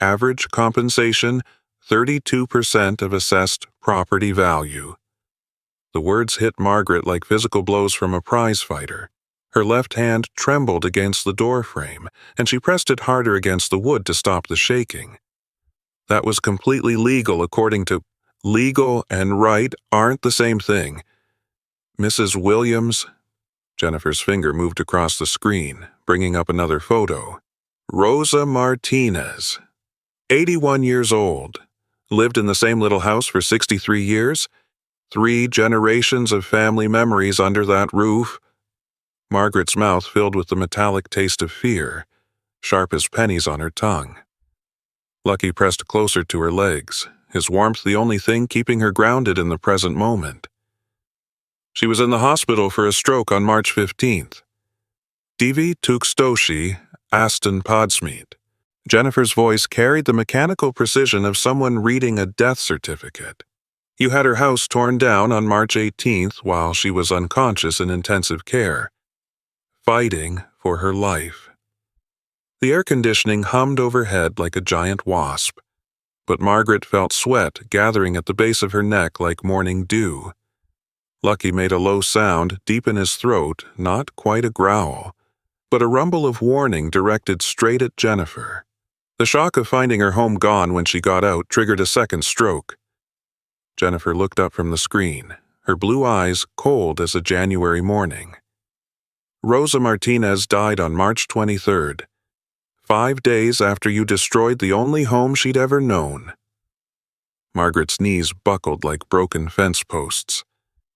Average compensation, 32% of assessed property value. The words hit Margaret like physical blows from a prize fighter. Her left hand trembled against the doorframe, and she pressed it harder against the wood to stop the shaking. That was completely legal according to... Legal and right aren't the same thing. "Mrs. Williams..." Jennifer's finger moved across the screen, bringing up another photo. "Rosa Martinez. 81 years old. Lived in the same little house for 63 years. 3 generations of family memories under that roof." Margaret's mouth filled with the metallic taste of fear, sharp as pennies on her tongue. Lucky pressed closer to her legs, his warmth the only thing keeping her grounded in the present moment. She was in the hospital for a stroke on March 15th. Divi Tukstoshi, Aston Podsmeet. Jennifer's voice carried the mechanical precision of someone reading a death certificate. You had her house torn down on March 18th while she was unconscious in intensive care, fighting for her life. The air conditioning hummed overhead like a giant wasp, but Margaret felt sweat gathering at the base of her neck like morning dew. Lucky made a low sound deep in his throat, not quite a growl, but a rumble of warning directed straight at Jennifer. The shock of finding her home gone when she got out triggered a second stroke. Jennifer looked up from the screen, her blue eyes cold as a January morning. Rosa Martinez died on March 23rd, 5 days after you destroyed the only home she'd ever known. Margaret's knees buckled like broken fence posts.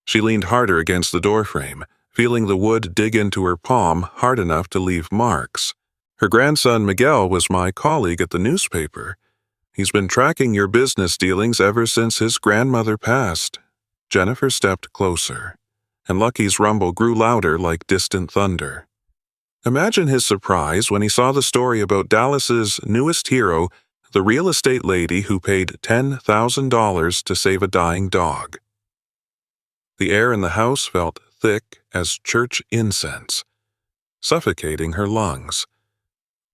She leaned harder against the doorframe, feeling the wood dig into her palm hard enough to leave marks. Her grandson Miguel was my colleague at the newspaper. He's been tracking your business dealings ever since his grandmother passed. Jennifer stepped closer, and Lucky's rumble grew louder like distant thunder. Imagine his surprise when he saw the story about Dallas's newest hero, the real estate lady who paid $10,000 to save a dying dog. The air in the house felt thick as church incense, suffocating her lungs.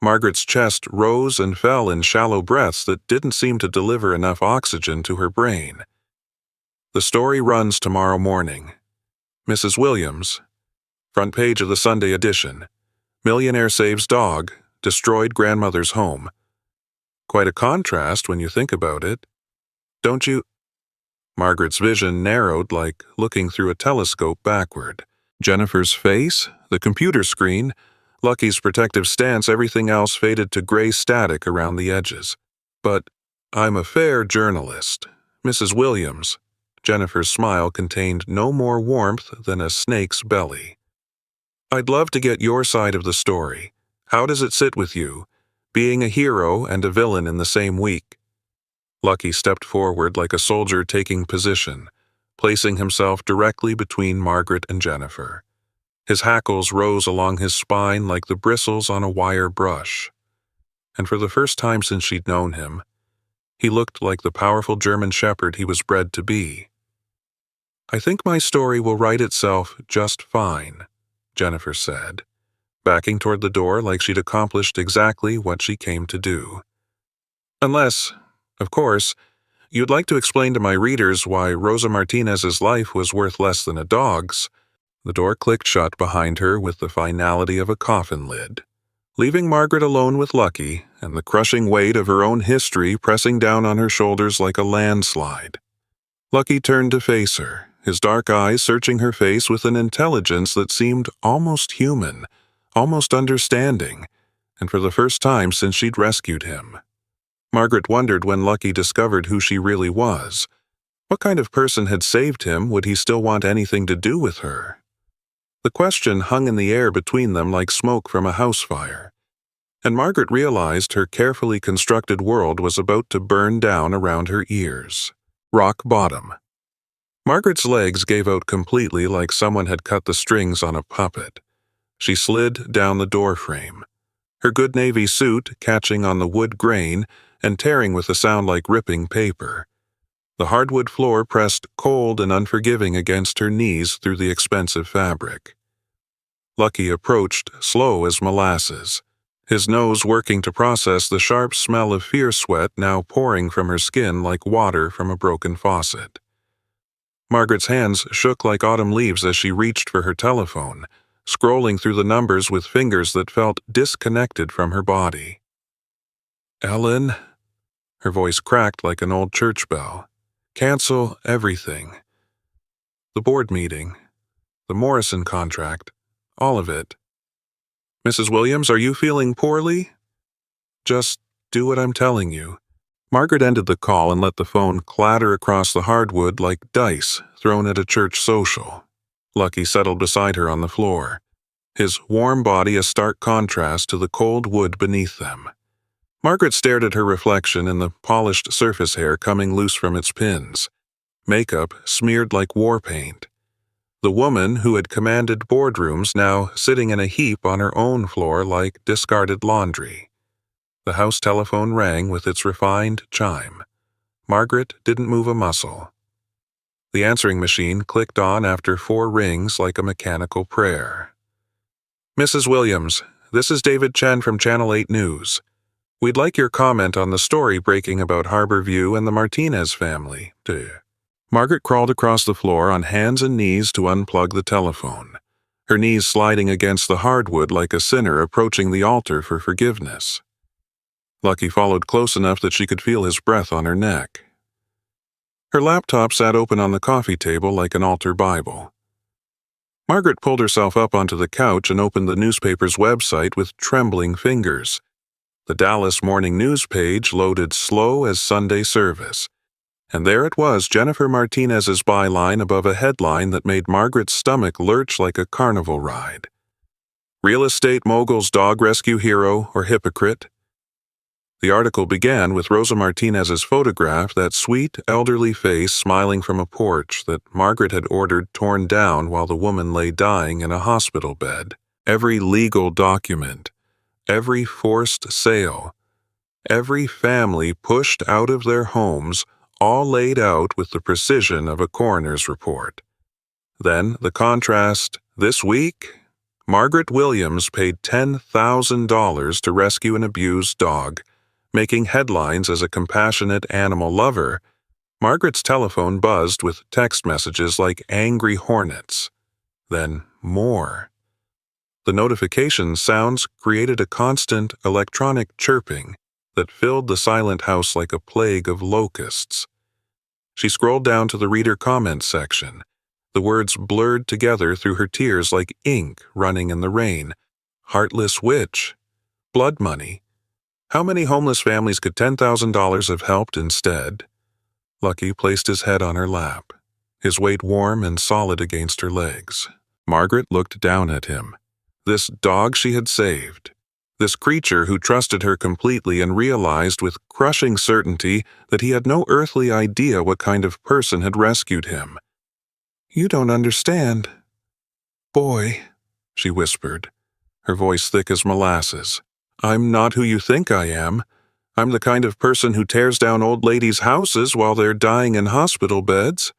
Margaret's chest rose and fell in shallow breaths that didn't seem to deliver enough oxygen to her brain. The story runs tomorrow morning. Mrs. Williams, front page of the Sunday edition. Millionaire saves dog, destroyed grandmother's home. Quite a contrast when you think about it. Don't you? Margaret's vision narrowed like looking through a telescope backward. Jennifer's face, the computer screen, Lucky's protective stance, everything else faded to gray static around the edges. But I'm a fair journalist. Mrs. Williams. Jennifer's smile contained no more warmth than a snake's belly. I'd love to get your side of the story. How does it sit with you, being a hero and a villain in the same week? Lucky stepped forward like a soldier taking position, placing himself directly between Margaret and Jennifer. His hackles rose along his spine like the bristles on a wire brush. And for the first time since she'd known him, he looked like the powerful German shepherd he was bred to be. I think my story will write itself just fine, Jennifer said, backing toward the door like she'd accomplished exactly what she came to do. Unless, of course, you'd like to explain to my readers why Rosa Martinez's life was worth less than a dog's. The door clicked shut behind her with the finality of a coffin lid, leaving Margaret alone with Lucky and the crushing weight of her own history pressing down on her shoulders like a landslide. Lucky turned to face her, his dark eyes searching her face with an intelligence that seemed almost human, almost understanding, and for the first time since she'd rescued him. Margaret wondered when Lucky discovered who she really was. What kind of person had saved him? Would he still want anything to do with her? The question hung in the air between them like smoke from a house fire, and Margaret realized her carefully constructed world was about to burn down around her ears. Rock bottom. Margaret's legs gave out completely like someone had cut the strings on a puppet. She slid down the doorframe, her good navy suit catching on the wood grain and tearing with a sound like ripping paper. The hardwood floor pressed cold and unforgiving against her knees through the expensive fabric. Lucky approached, slow as molasses, his nose working to process the sharp smell of fear sweat now pouring from her skin like water from a broken faucet. Margaret's hands shook like autumn leaves as she reached for her telephone, scrolling through the numbers with fingers that felt disconnected from her body. Ellen? Her voice cracked like an old church bell. Cancel everything. The board meeting, the Morrison contract, all of it. Mrs. Williams, are you feeling poorly? Just do what I'm telling you. Margaret ended the call and let the phone clatter across the hardwood like dice thrown at a church social. Lucky settled beside her on the floor, his warm body a stark contrast to the cold wood beneath them. Margaret stared at her reflection in the polished surface hair coming loose from its pins, makeup smeared like war paint. The woman who had commanded boardrooms now sitting in a heap on her own floor like discarded laundry. The house telephone rang with its refined chime. Margaret didn't move a muscle. The answering machine clicked on after 4 rings like a mechanical prayer. Mrs. Williams, this is David Chen from Channel 8 News. We'd like your comment on the story breaking about Harborview and the Martinez family. Margaret crawled across the floor on hands and knees to unplug the telephone, her knees sliding against the hardwood like a sinner approaching the altar for forgiveness. Lucky followed close enough that she could feel his breath on her neck. Her laptop sat open on the coffee table like an altar Bible. Margaret pulled herself up onto the couch and opened the newspaper's website with trembling fingers. The Dallas Morning News page loaded slow as Sunday service, and there it was, Jennifer Martinez's byline above a headline that made Margaret's stomach lurch like a carnival ride. Real estate mogul's dog rescue hero or hypocrite? The article began with Rosa Martinez's photograph, that sweet, elderly face smiling from a porch that Margaret had ordered torn down while the woman lay dying in a hospital bed. Every legal document, every forced sale, every family pushed out of their homes, all laid out with the precision of a coroner's report. Then the contrast, this week, Margaret Williams paid $10,000 to rescue an abused dog. Making headlines as a compassionate animal lover, Margaret's telephone buzzed with text messages like angry hornets. Then more. The notification sounds created a constant electronic chirping that filled the silent house like a plague of locusts. She scrolled down to the reader comments section, the words blurred together through her tears like ink running in the rain. Heartless witch. Blood money. How many homeless families could $10,000 have helped instead? Lucky placed his head on her lap, his weight warm and solid against her legs. Margaret looked down at him. This dog she had saved. This creature who trusted her completely and realized with crushing certainty that he had no earthly idea what kind of person had rescued him. You don't understand. Boy, she whispered, her voice thick as molasses. I'm not who you think I am. I'm the kind of person who tears down old ladies' houses while they're dying in hospital beds.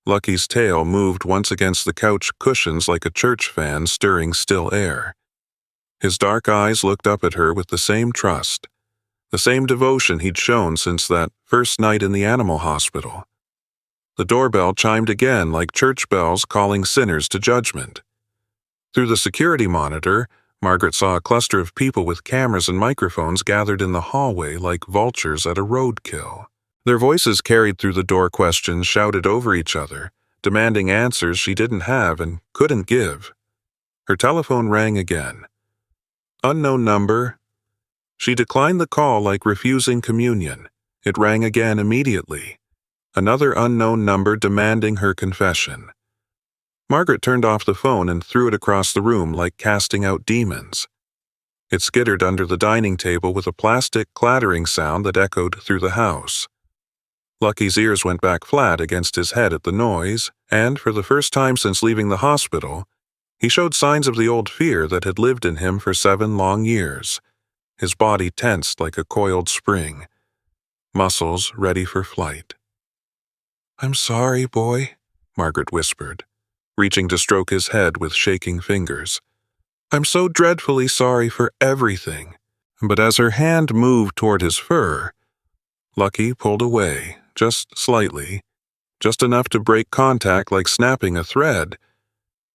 Lucky's tail moved once against the couch cushions like a church fan stirring still air. His dark eyes looked up at her with the same trust, the same devotion he'd shown since that first night in the animal hospital. The doorbell chimed again like church bells calling sinners to judgment. Through the security monitor, Margaret saw a cluster of people with cameras and microphones gathered in the hallway like vultures at a roadkill. Their voices carried through the door questions shouted over each other, demanding answers she didn't have and couldn't give. Her telephone rang again. Unknown number. She declined the call like refusing communion. It rang again immediately. Another unknown number demanding her confession. Margaret turned off the phone and threw it across the room like casting out demons. It skittered under the dining table with a plastic clattering sound that echoed through the house. Lucky's ears went back flat against his head at the noise, and for the first time since leaving the hospital, he showed signs of the old fear that had lived in him for 7 long years. His body tensed like a coiled spring, muscles ready for flight. I'm sorry, boy, Margaret whispered, reaching to stroke his head with shaking fingers. I'm so dreadfully sorry for everything. But as her hand moved toward his fur, Lucky pulled away, just slightly, just enough to break contact like snapping a thread,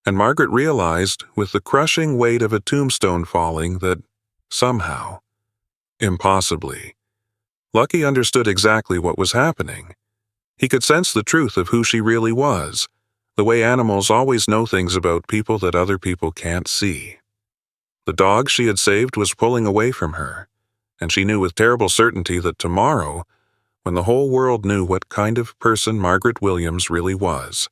and Margaret realized, with the crushing weight of a tombstone falling, that somehow, impossibly, Lucky understood exactly what was happening. He could sense the truth of who she really was, the way animals always know things about people that other people can't see. The dog she had saved was pulling away from her, and she knew with terrible certainty that tomorrow, when the whole world knew what kind of person Margaret Williams really was,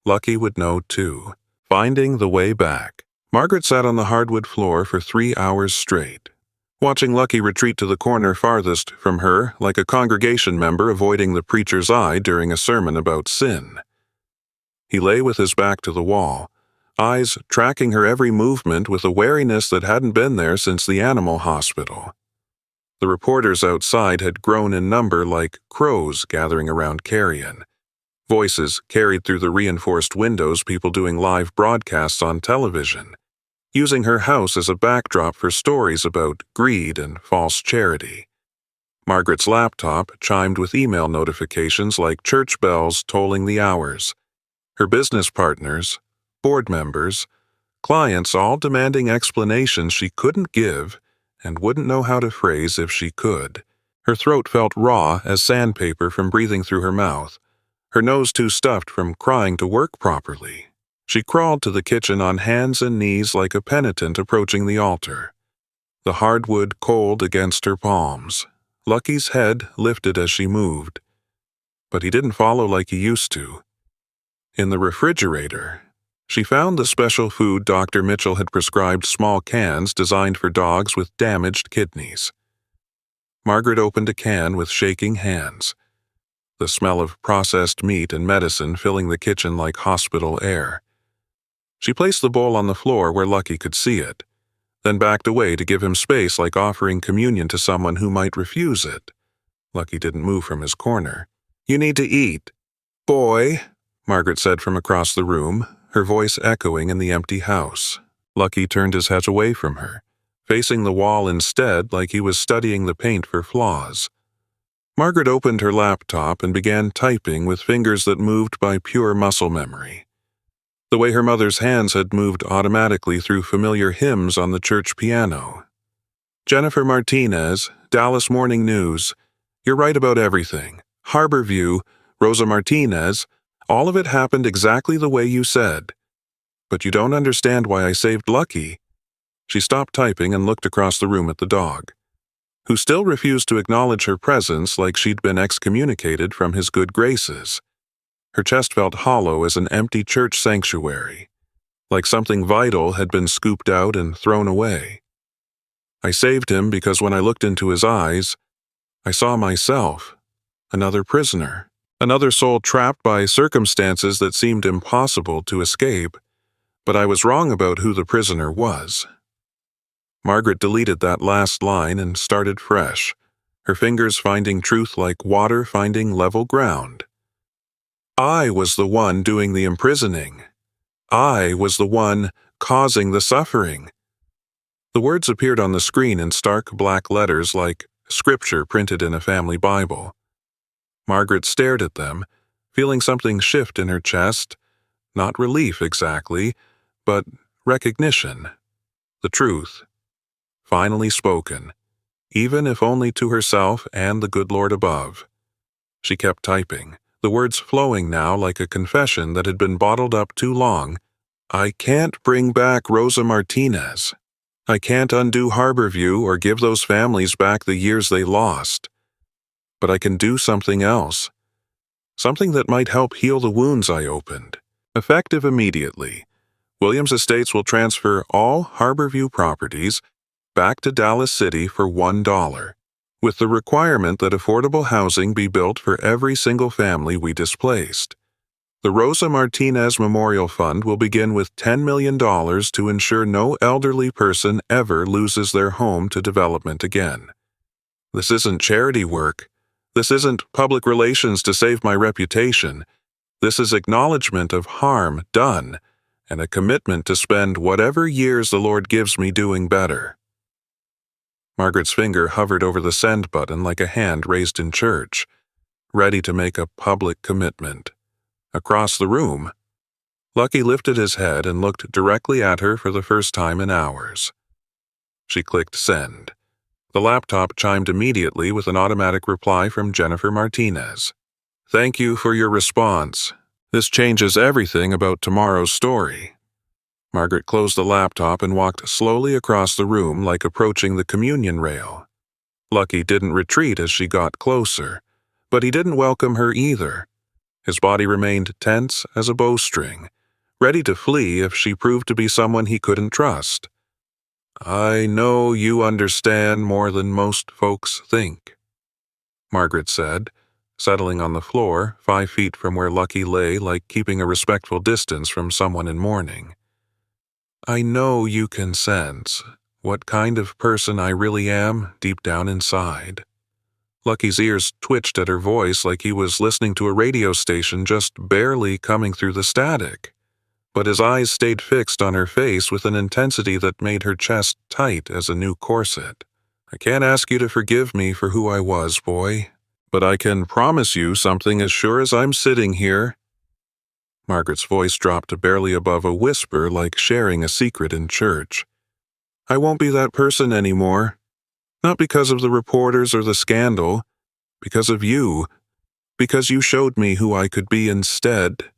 Lucky would know too. Finding the way back. Margaret sat on the hardwood floor for 3 hours straight, watching Lucky retreat to the corner farthest from her like a congregation member avoiding the preacher's eye during a sermon about sin. He lay with his back to the wall, eyes tracking her every movement with a wariness that hadn't been there since the animal hospital. The reporters outside had grown in number like crows gathering around carrion. Voices carried through the reinforced windows, people doing live broadcasts on television, using her house as a backdrop for stories about greed and false charity. Margaret's laptop chimed with email notifications like church bells tolling the hours. Her business partners, board members, clients all demanding explanations she couldn't give and wouldn't know how to phrase if she could. Her throat felt raw as sandpaper from breathing through her mouth, her nose too stuffed from crying to work properly. She crawled to the kitchen on hands and knees like a penitent approaching the altar. The hardwood cold against her palms. Lucky's head lifted as she moved, but he didn't follow like he used to. In the refrigerator, she found the special food Dr. Mitchell had prescribed, small cans designed for dogs with damaged kidneys. Margaret opened a can with shaking hands, the smell of processed meat and medicine filling the kitchen like hospital air. She placed the bowl on the floor where Lucky could see it, then backed away to give him space, like offering communion to someone who might refuse it. Lucky didn't move from his corner. "You need to eat, boy," Margaret said from across the room, her voice echoing in the empty house. Lucky turned his head away from her, facing the wall instead like he was studying the paint for flaws. Margaret opened her laptop and began typing with fingers that moved by pure muscle memory, the way her mother's hands had moved automatically through familiar hymns on the church piano. "Jennifer Martinez, Dallas Morning News. You're right about everything. Harborview, Rosa Martinez, all of it happened exactly the way you said. But you don't understand why I saved Lucky." She stopped typing and looked across the room at the dog, who still refused to acknowledge her presence like she'd been excommunicated from his good graces. Her chest felt hollow as an empty church sanctuary, like something vital had been scooped out and thrown away. "I saved him because when I looked into his eyes, I saw myself, another prisoner, another soul trapped by circumstances that seemed impossible to escape, but I was wrong about who the prisoner was." Margaret deleted that last line and started fresh, her fingers finding truth like water finding level ground. "I was the one doing the imprisoning. I was the one causing the suffering." The words appeared on the screen in stark black letters like scripture printed in a family Bible. Margaret stared at them, feeling something shift in her chest, not relief exactly, but recognition. The truth, finally spoken, even if only to herself and the good Lord above. She kept typing, the words flowing now like a confession that had been bottled up too long. "I can't bring back Rosa Martinez. I can't undo Harborview or give those families back the years they lost. But I can do something else. Something that might help heal the wounds I opened." Effective immediately, Williams Estates will transfer all Harborview properties back to Dallas City for $1, with the requirement that affordable housing be built for every single family we displaced. The Rosa Martinez Memorial Fund will begin with $10 million to ensure no elderly person ever loses their home to development again. This isn't charity work. This isn't public relations to save my reputation. This is acknowledgement of harm done and a commitment to spend whatever years the Lord gives me doing better. Margaret's finger hovered over the send button like a hand raised in church, ready to make a public commitment. Across the room, Lucky lifted his head and looked directly at her for the first time in hours. She clicked send. The laptop chimed immediately with an automatic reply from Jennifer Martinez. "Thank you for your response. This changes everything about tomorrow's story." Margaret closed the laptop and walked slowly across the room like approaching the communion rail. Lucky didn't retreat as she got closer, but he didn't welcome her either. His body remained tense as a bowstring, ready to flee if she proved to be someone he couldn't trust. "I know you understand more than most folks think," Margaret said, settling on the floor 5 feet from where Lucky lay, like keeping a respectful distance from someone in mourning. I know you can sense what kind of person I really am deep down inside. Lucky's ears twitched at her voice like he was listening to a radio station just barely coming through the static. But his eyes stayed fixed on her face with an intensity that made her chest tight as a new corset. I can't ask you to forgive me for who I was, boy, but I can promise you something as sure as I'm sitting here. Margaret's voice dropped to barely above a whisper, like sharing a secret in church. I won't be that person anymore. Not because of the reporters or the scandal. Because of you. Because you showed me who I could be instead.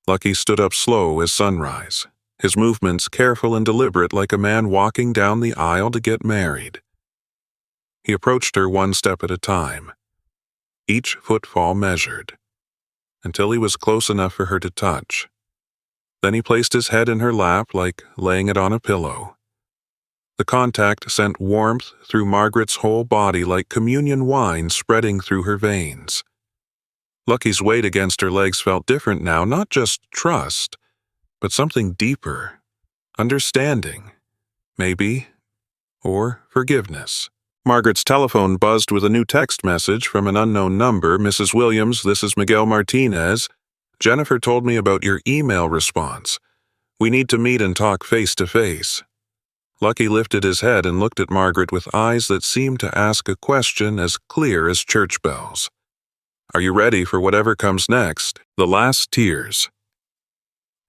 Lucky stood up slow as sunrise, his movements careful and deliberate like a man walking down the aisle to get married. He approached her one step at a time, each footfall measured, until he was close enough for her to touch. Then he placed his head in her lap like laying it on a pillow. The contact sent warmth through Margaret's whole body like communion wine spreading through her veins. Lucky's weight against her legs felt different now, not just trust, but something deeper. Understanding, maybe, or forgiveness. Margaret's telephone buzzed with a new text message from an unknown number. Mrs. Williams, this is Miguel Martinez. Jennifer told me about your email response. We need to meet and talk face to face. Lucky lifted his head and looked at Margaret with eyes that seemed to ask a question as clear as church bells. Are you ready for whatever comes next? The last tears.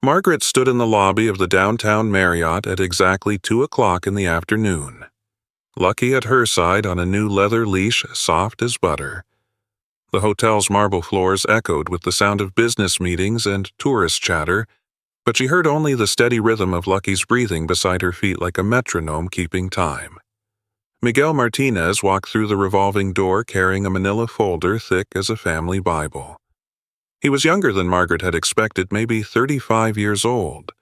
Margaret stood in the lobby of the downtown Marriott at exactly 2 o'clock in the afternoon. Lucky at her side on a new leather leash soft as butter. The hotel's marble floors echoed with the sound of business meetings and tourist chatter, but she heard only the steady rhythm of Lucky's breathing beside her feet like a metronome keeping time. Miguel Martinez walked through the revolving door carrying a manila folder thick as a family Bible. He was younger than Margaret had expected, maybe 35 years old,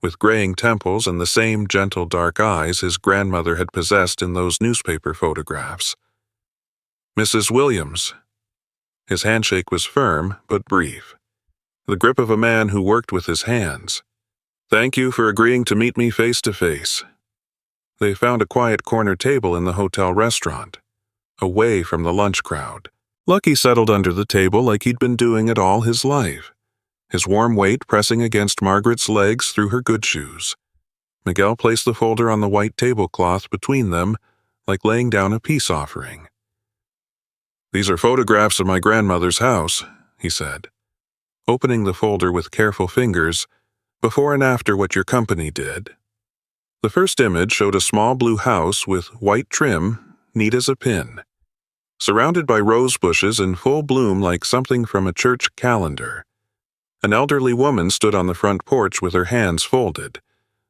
with graying temples and the same gentle dark eyes his grandmother had possessed in those newspaper photographs. Mrs. Williams. His handshake was firm but brief, the grip of a man who worked with his hands. Thank you for agreeing to meet me face to face. They found a quiet corner table in the hotel restaurant, away from the lunch crowd. Lucky settled under the table like he'd been doing it all his life, his warm weight pressing against Margaret's legs through her good shoes. Miguel placed the folder on the white tablecloth between them, like laying down a peace offering. These are photographs of my grandmother's house, he said, opening the folder with careful fingers, before and after what your company did. The first image showed a small blue house with white trim, neat as a pin, surrounded by rose bushes in full bloom like something from a church calendar. An elderly woman stood on the front porch with her hands folded,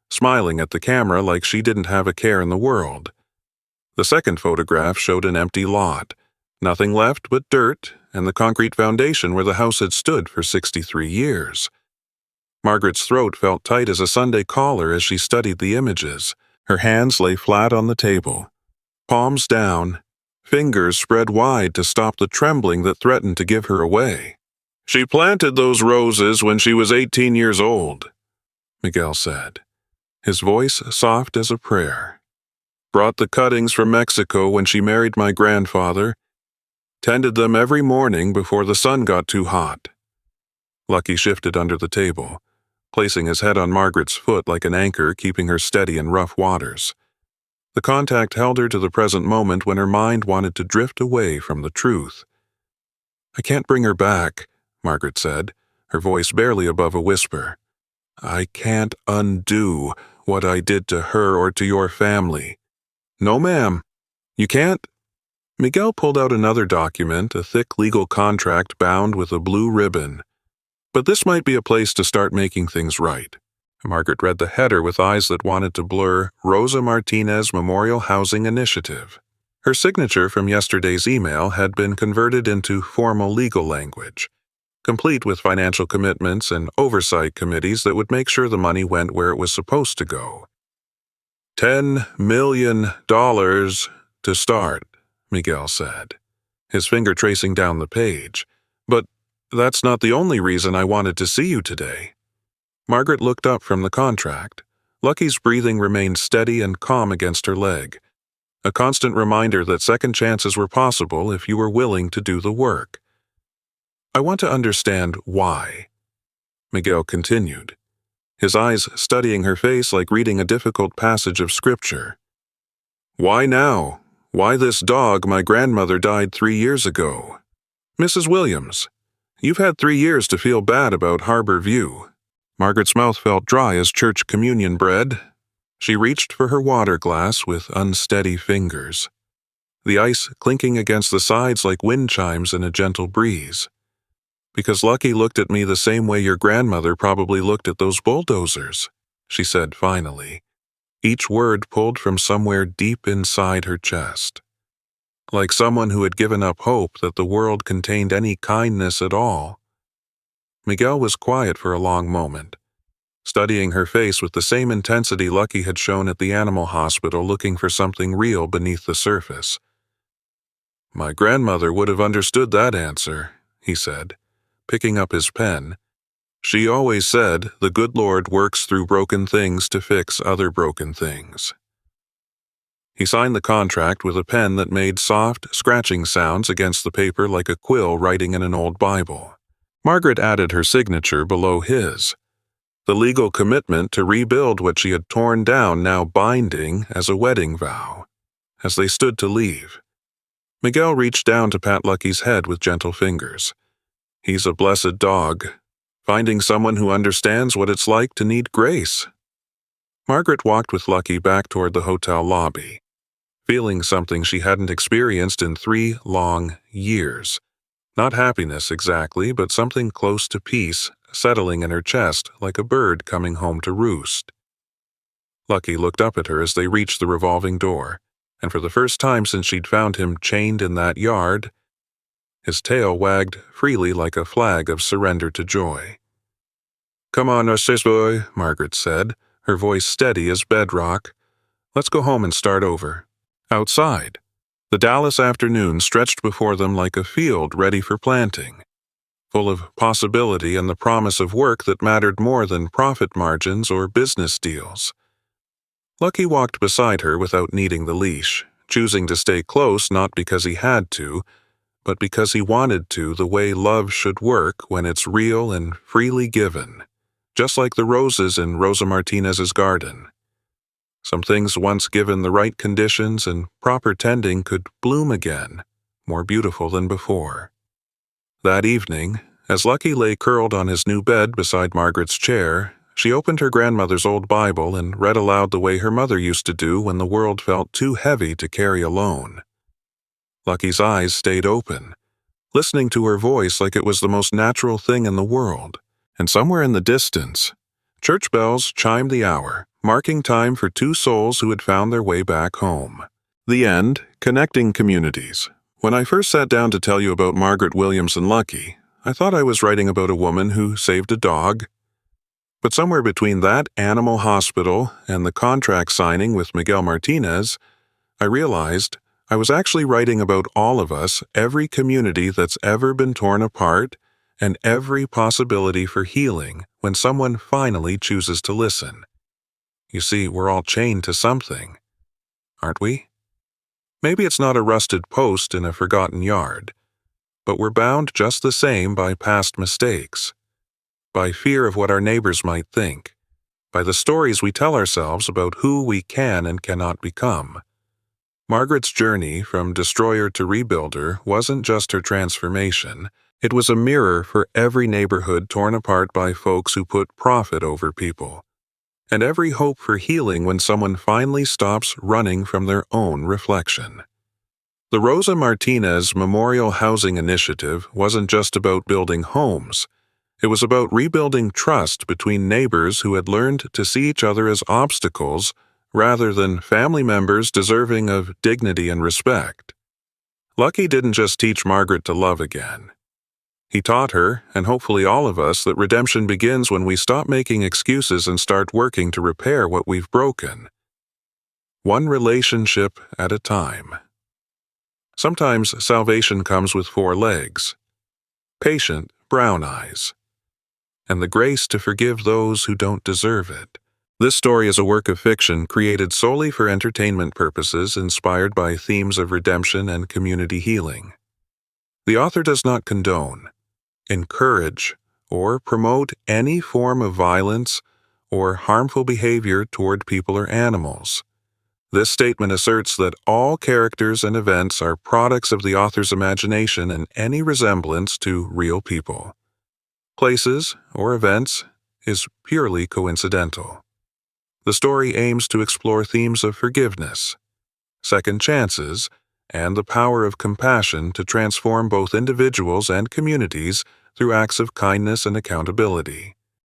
smiling at the camera like she didn't have a care in the world. The second photograph showed an empty lot, nothing left but dirt and the concrete foundation where the house had stood for 63 years. Margaret's throat felt tight as a Sunday collar as she studied the images. Her hands lay flat on the table, palms down, fingers spread wide to stop the trembling that threatened to give her away. She planted those roses when she was 18 years old, Miguel said, his voice soft as a prayer. Brought the cuttings from Mexico when she married my grandfather, tended them every morning before the sun got too hot. Lucky shifted under the table, placing his head on Margaret's foot like an anchor, keeping her steady in rough waters. The contact held her to the present moment when her mind wanted to drift away from the truth. I can't bring her back, Margaret said, her voice barely above a whisper. I can't undo what I did to her or to your family. No, ma'am. You can't? Miguel pulled out another document, a thick legal contract bound with a blue ribbon. But this might be a place to start making things right. Margaret read the header with eyes that wanted to blur Rosa Martinez Memorial Housing Initiative. Her signature from yesterday's email had been converted into formal legal language, complete with financial commitments and oversight committees that would make sure the money went where it was supposed to go. $10 million to start, Miguel said, his finger tracing down the page. "But that's not the only reason I wanted to see you today." Margaret looked up from the contract. Lucky's breathing remained steady and calm against her leg, a constant reminder that second chances were possible if you were willing to do the work. "I want to understand why," Miguel continued, his eyes studying her face like reading a difficult passage of scripture. "Why now? Why this dog? My grandmother died 3 years ago. Mrs. Williams, you've had 3 years to feel bad about Harbor View." Margaret's mouth felt dry as church communion bread. She reached for her water glass with unsteady fingers, the ice clinking against the sides like wind chimes in a gentle breeze. "Because Lucky looked at me the same way your grandmother probably looked at those bulldozers," she said finally, each word pulled from somewhere deep inside her chest. Like someone who had given up hope that the world contained any kindness at all. Miguel was quiet for a long moment, studying her face with the same intensity Lucky had shown at the animal hospital, looking for something real beneath the surface. "My grandmother would have understood that answer," he said, picking up his pen. "She always said the good Lord works through broken things to fix other broken things." He signed the contract with a pen that made soft, scratching sounds against the paper like a quill writing in an old Bible. Margaret added her signature below his, the legal commitment to rebuild what she had torn down now binding as a wedding vow. As they stood to leave, Miguel reached down to pat Lucky's head with gentle fingers. "He's a blessed dog, finding someone who understands what it's like to need grace." Margaret walked with Lucky back toward the hotel lobby, feeling something she hadn't experienced in 3 long years. Not happiness exactly, but something close to peace, settling in her chest like a bird coming home to roost. Lucky looked up at her as they reached the revolving door, and for the first time since she'd found him chained in that yard, his tail wagged freely like a flag of surrender to joy. "Come on, Narcissus boy," Margaret said, her voice steady as bedrock. "Let's go home and start over." Outside, the Dallas afternoon stretched before them like a field ready for planting, full of possibility and the promise of work that mattered more than profit margins or business deals. Lucky walked beside her without needing the leash, choosing to stay close not because he had to, but because he wanted to, the way love should work when it's real and freely given, just like the roses in Rosa Martinez's garden. Some things once given the right conditions and proper tending could bloom again, more beautiful than before. That evening, as Lucky lay curled on his new bed beside Margaret's chair, she opened her grandmother's old Bible and read aloud the way her mother used to do when the world felt too heavy to carry alone. Lucky's eyes stayed open, listening to her voice like it was the most natural thing in the world. And somewhere in the distance, church bells chimed the hour, marking time for 2 souls who had found their way back home. The end, connecting communities. When I first sat down to tell you about Margaret Williams and Lucky, I thought I was writing about a woman who saved a dog. But somewhere between that animal hospital and the contract signing with Miguel Martinez, I realized I was actually writing about all of us, every community that's ever been torn apart, and every possibility for healing when someone finally chooses to listen. You see, we're all chained to something, aren't we? Maybe it's not a rusted post in a forgotten yard, but we're bound just the same by past mistakes, by fear of what our neighbors might think, by the stories we tell ourselves about who we can and cannot become. Margaret's journey from destroyer to rebuilder wasn't just her transformation. It was a mirror for every neighborhood torn apart by folks who put profit over people, and every hope for healing when someone finally stops running from their own reflection. The Rosa Martinez Memorial Housing Initiative wasn't just about building homes. It was about rebuilding trust between neighbors who had learned to see each other as obstacles rather than family members deserving of dignity and respect. Lucky didn't just teach Margaret to love again. He taught her, and hopefully all of us, that redemption begins when we stop making excuses and start working to repair what we've broken. One relationship at a time. Sometimes salvation comes with 4 legs: patient, brown eyes, and the grace to forgive those who don't deserve it. This story is a work of fiction created solely for entertainment purposes, inspired by themes of redemption and community healing. The author does not condone, encourage, or promote any form of violence or harmful behavior toward people or animals. This statement asserts that all characters and events are products of the author's imagination, and any resemblance to real people, places, or events is purely coincidental. The story aims to explore themes of forgiveness, second chances, and the power of compassion to transform both individuals and communities through acts of kindness and accountability.